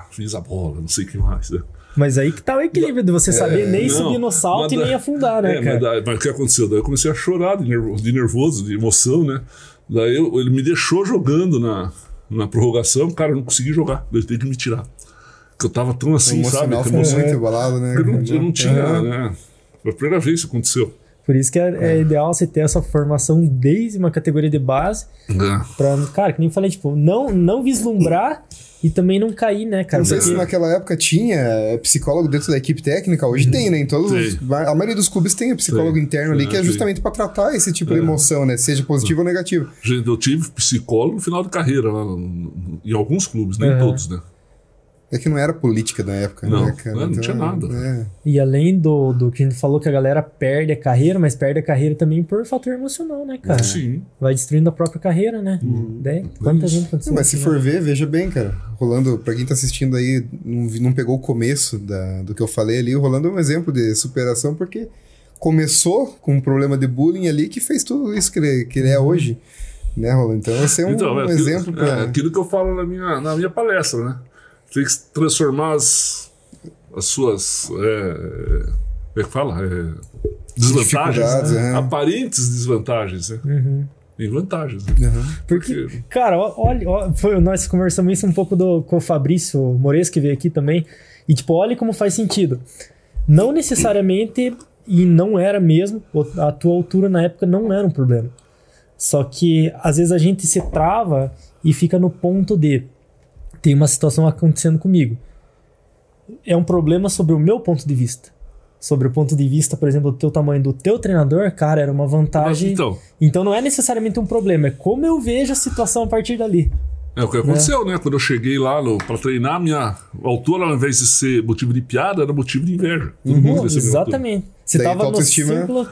fiz a bola, não sei o que mais, né? Mas aí que tá o equilíbrio de você saber nem subir no salto e nem afundar, né, cara? Mas o que aconteceu? Daí eu comecei a chorar de nervoso, de emoção, né? Daí ele me deixou jogando na prorrogação, cara, eu não consegui jogar. Ele teve que me tirar. Porque eu tava tão assim, sabe? Ficou muito embalado, né? Eu não tinha, né? Foi a primeira vez que isso aconteceu. Por isso que é ideal você ter essa formação desde uma categoria de base. Pra, cara, que nem falei, tipo, não vislumbrar e também não cair, né, cara? Não sei se naquela época tinha psicólogo dentro da equipe técnica, hoje tem, né? Em todos a maioria dos clubes tem psicólogo interno ali, que é justamente para tratar esse tipo de emoção, né? Seja positivo ou negativo. Gente, eu tive psicólogo no final de carreira, lá em alguns clubes, nem todos, né? É que não era política na época, né, cara? Não tinha nada. E além do que a gente falou que a galera perde a carreira, mas perde a carreira também por fator emocional, né, cara? Sim. Vai destruindo a própria carreira, né? Quanta gente aconteceu? Mas se for ver, veja bem, cara. Rolando, pra quem tá assistindo aí, não pegou o começo do que eu falei ali, o Rolando é um exemplo de superação, porque começou com um problema de bullying ali que fez tudo isso que ele é hoje. Né, Rolando? Então você é um exemplo para... aquilo que eu falo na minha palestra, né? Tem que transformar as suas... como é que fala? Desvantagens, aparentes desvantagens, né? Em vantagens. Né? Porque, cara, olha, nós conversamos isso um pouco com o Fabrício Moresco, que veio aqui também, e tipo, olha como faz sentido. Não necessariamente, e não era mesmo, a tua altura na época não era um problema. Só que, às vezes, a gente se trava e fica no ponto de tem uma situação acontecendo comigo. É um problema sobre o meu ponto de vista. Sobre o ponto de vista, por exemplo, do teu tamanho do teu treinador, cara, era uma vantagem. Então não é necessariamente um problema, é como eu vejo a situação a partir dali. É o que aconteceu, né? Quando eu cheguei lá pra treinar, minha altura, ao invés de ser motivo de piada, era motivo de inveja. Exatamente. Você tava no ciclo...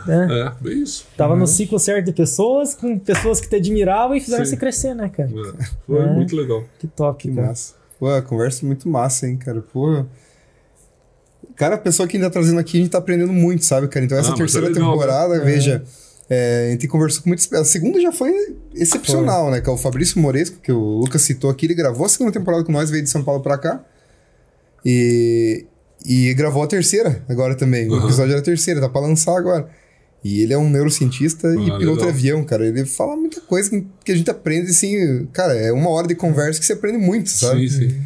bem isso. Tava no ciclo certo de pessoas, com pessoas que te admiravam e fizeram você crescer, né, cara? Foi muito legal. Que top, que massa. Pô, a conversa é muito massa, hein, cara? Pô... Cara, a pessoa que ainda tá trazendo aqui, a gente tá aprendendo muito, sabe, cara? Então essa terceira temporada, veja... a gente conversou com muitas... A segunda já foi excepcional, né? Que é o Fabrício Moresco, que o Lucas citou aqui. Ele gravou a segunda temporada com nós, veio de São Paulo pra cá. E gravou a terceira agora também. O episódio era a terceira, tá pra lançar agora. E ele é um neurocientista e piloto de avião, cara. Ele fala muita coisa que a gente aprende, assim... Cara, é 1 hora de conversa que você aprende muito, sabe? Sim.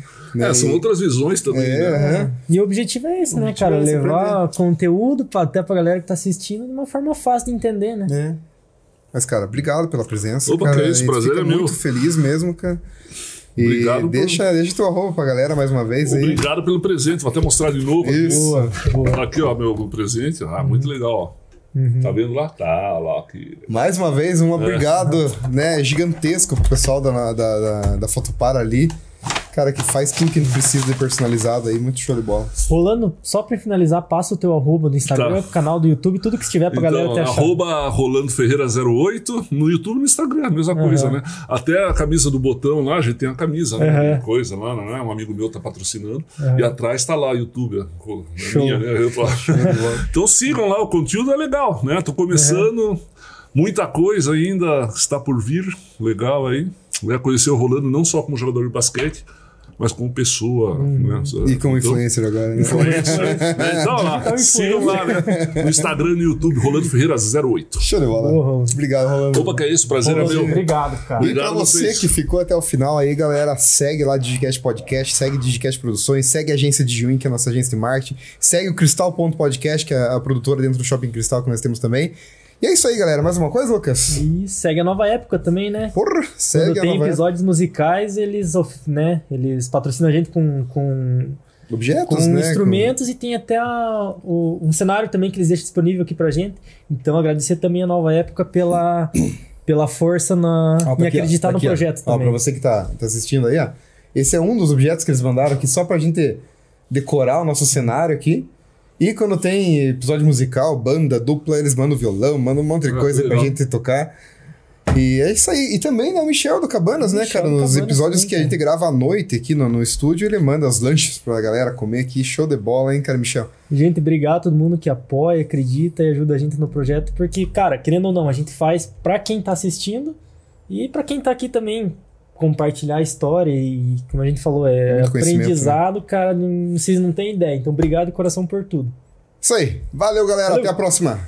São outras visões também, né? E o objetivo é esse, né, cara? Levar conteúdo até pra galera que tá assistindo de uma forma fácil de entender, né? Mas, cara, obrigado pela presença. Opa, cara. Que isso, prazer é meu. Muito feliz mesmo, cara. E obrigado deixa tua arroba pra galera mais uma vez. Obrigado pelo presente, vou até mostrar de novo. Isso. Boa. Aqui, ó, meu presente. Muito legal, ó. Tá vendo lá? Tá lá. Aqui. Mais uma vez, um obrigado, né, gigantesco pro pessoal da Fotopar ali. Cara, que faz tudo que a gente precisa de personalizado aí, muito show de bola. Rolando, só pra finalizar, passa o teu arroba no Instagram, canal do YouTube, tudo que estiver pra galera te achar. Arroba Rolando Ferreira 08, no YouTube e no Instagram, a mesma coisa, né? Até a camisa do botão lá, a gente tem a camisa, né? Coisa lá, né? Um amigo meu tá patrocinando. E atrás tá lá o YouTube, minha, né? Então sigam lá, o conteúdo é legal, né? Tô começando, muita coisa ainda está por vir, legal aí. Conhecer o Rolando não só como jogador de basquete, mas como pessoa. Né? E como influencer agora, né? Então lá, sigam lá, né? No Instagram e no YouTube, Rolando Ferreira 08. Show de bola. Obrigado, Rolando. Opa, que é isso, prazer é meu. Obrigado, cara. E pra você que ficou até o final aí, galera, segue lá Digicast Podcast, segue Digicast Produções, segue a agência de Juin, que é a nossa agência de marketing, segue o Cristal.podcast, que é a produtora dentro do Shopping Cristal que nós temos também. E é isso aí, galera. Mais uma coisa, Lucas? E segue a Nova Época também, né? Porra, segue Quando tem episódios musicais, eles patrocinam a gente com objetos, com instrumentos e tem até um cenário também que eles deixam disponível aqui pra gente. Então, agradecer também a Nova Época pela força em acreditar no projeto também. Pra você que tá assistindo aí, ó. Esse é um dos objetos que eles mandaram aqui só pra gente decorar o nosso cenário aqui. E quando tem episódio musical, banda, dupla, eles mandam violão, mandam um monte de coisa pra gente tocar. E é isso aí. E também, né, o Michel do Cabanas, né, cara? Nos episódios que a gente grava à noite aqui no estúdio, ele manda os lanches pra galera comer aqui. Show de bola, hein, cara, Michel? Gente, obrigado a todo mundo que apoia, acredita e ajuda a gente no projeto. Porque, cara, querendo ou não, a gente faz pra quem tá assistindo e pra quem tá aqui também compartilhar a história. E, como a gente falou, é aprendizado, né? Cara, vocês não têm ideia. Então, obrigado de coração por tudo. Isso aí. Valeu, galera. Valeu. Até a próxima.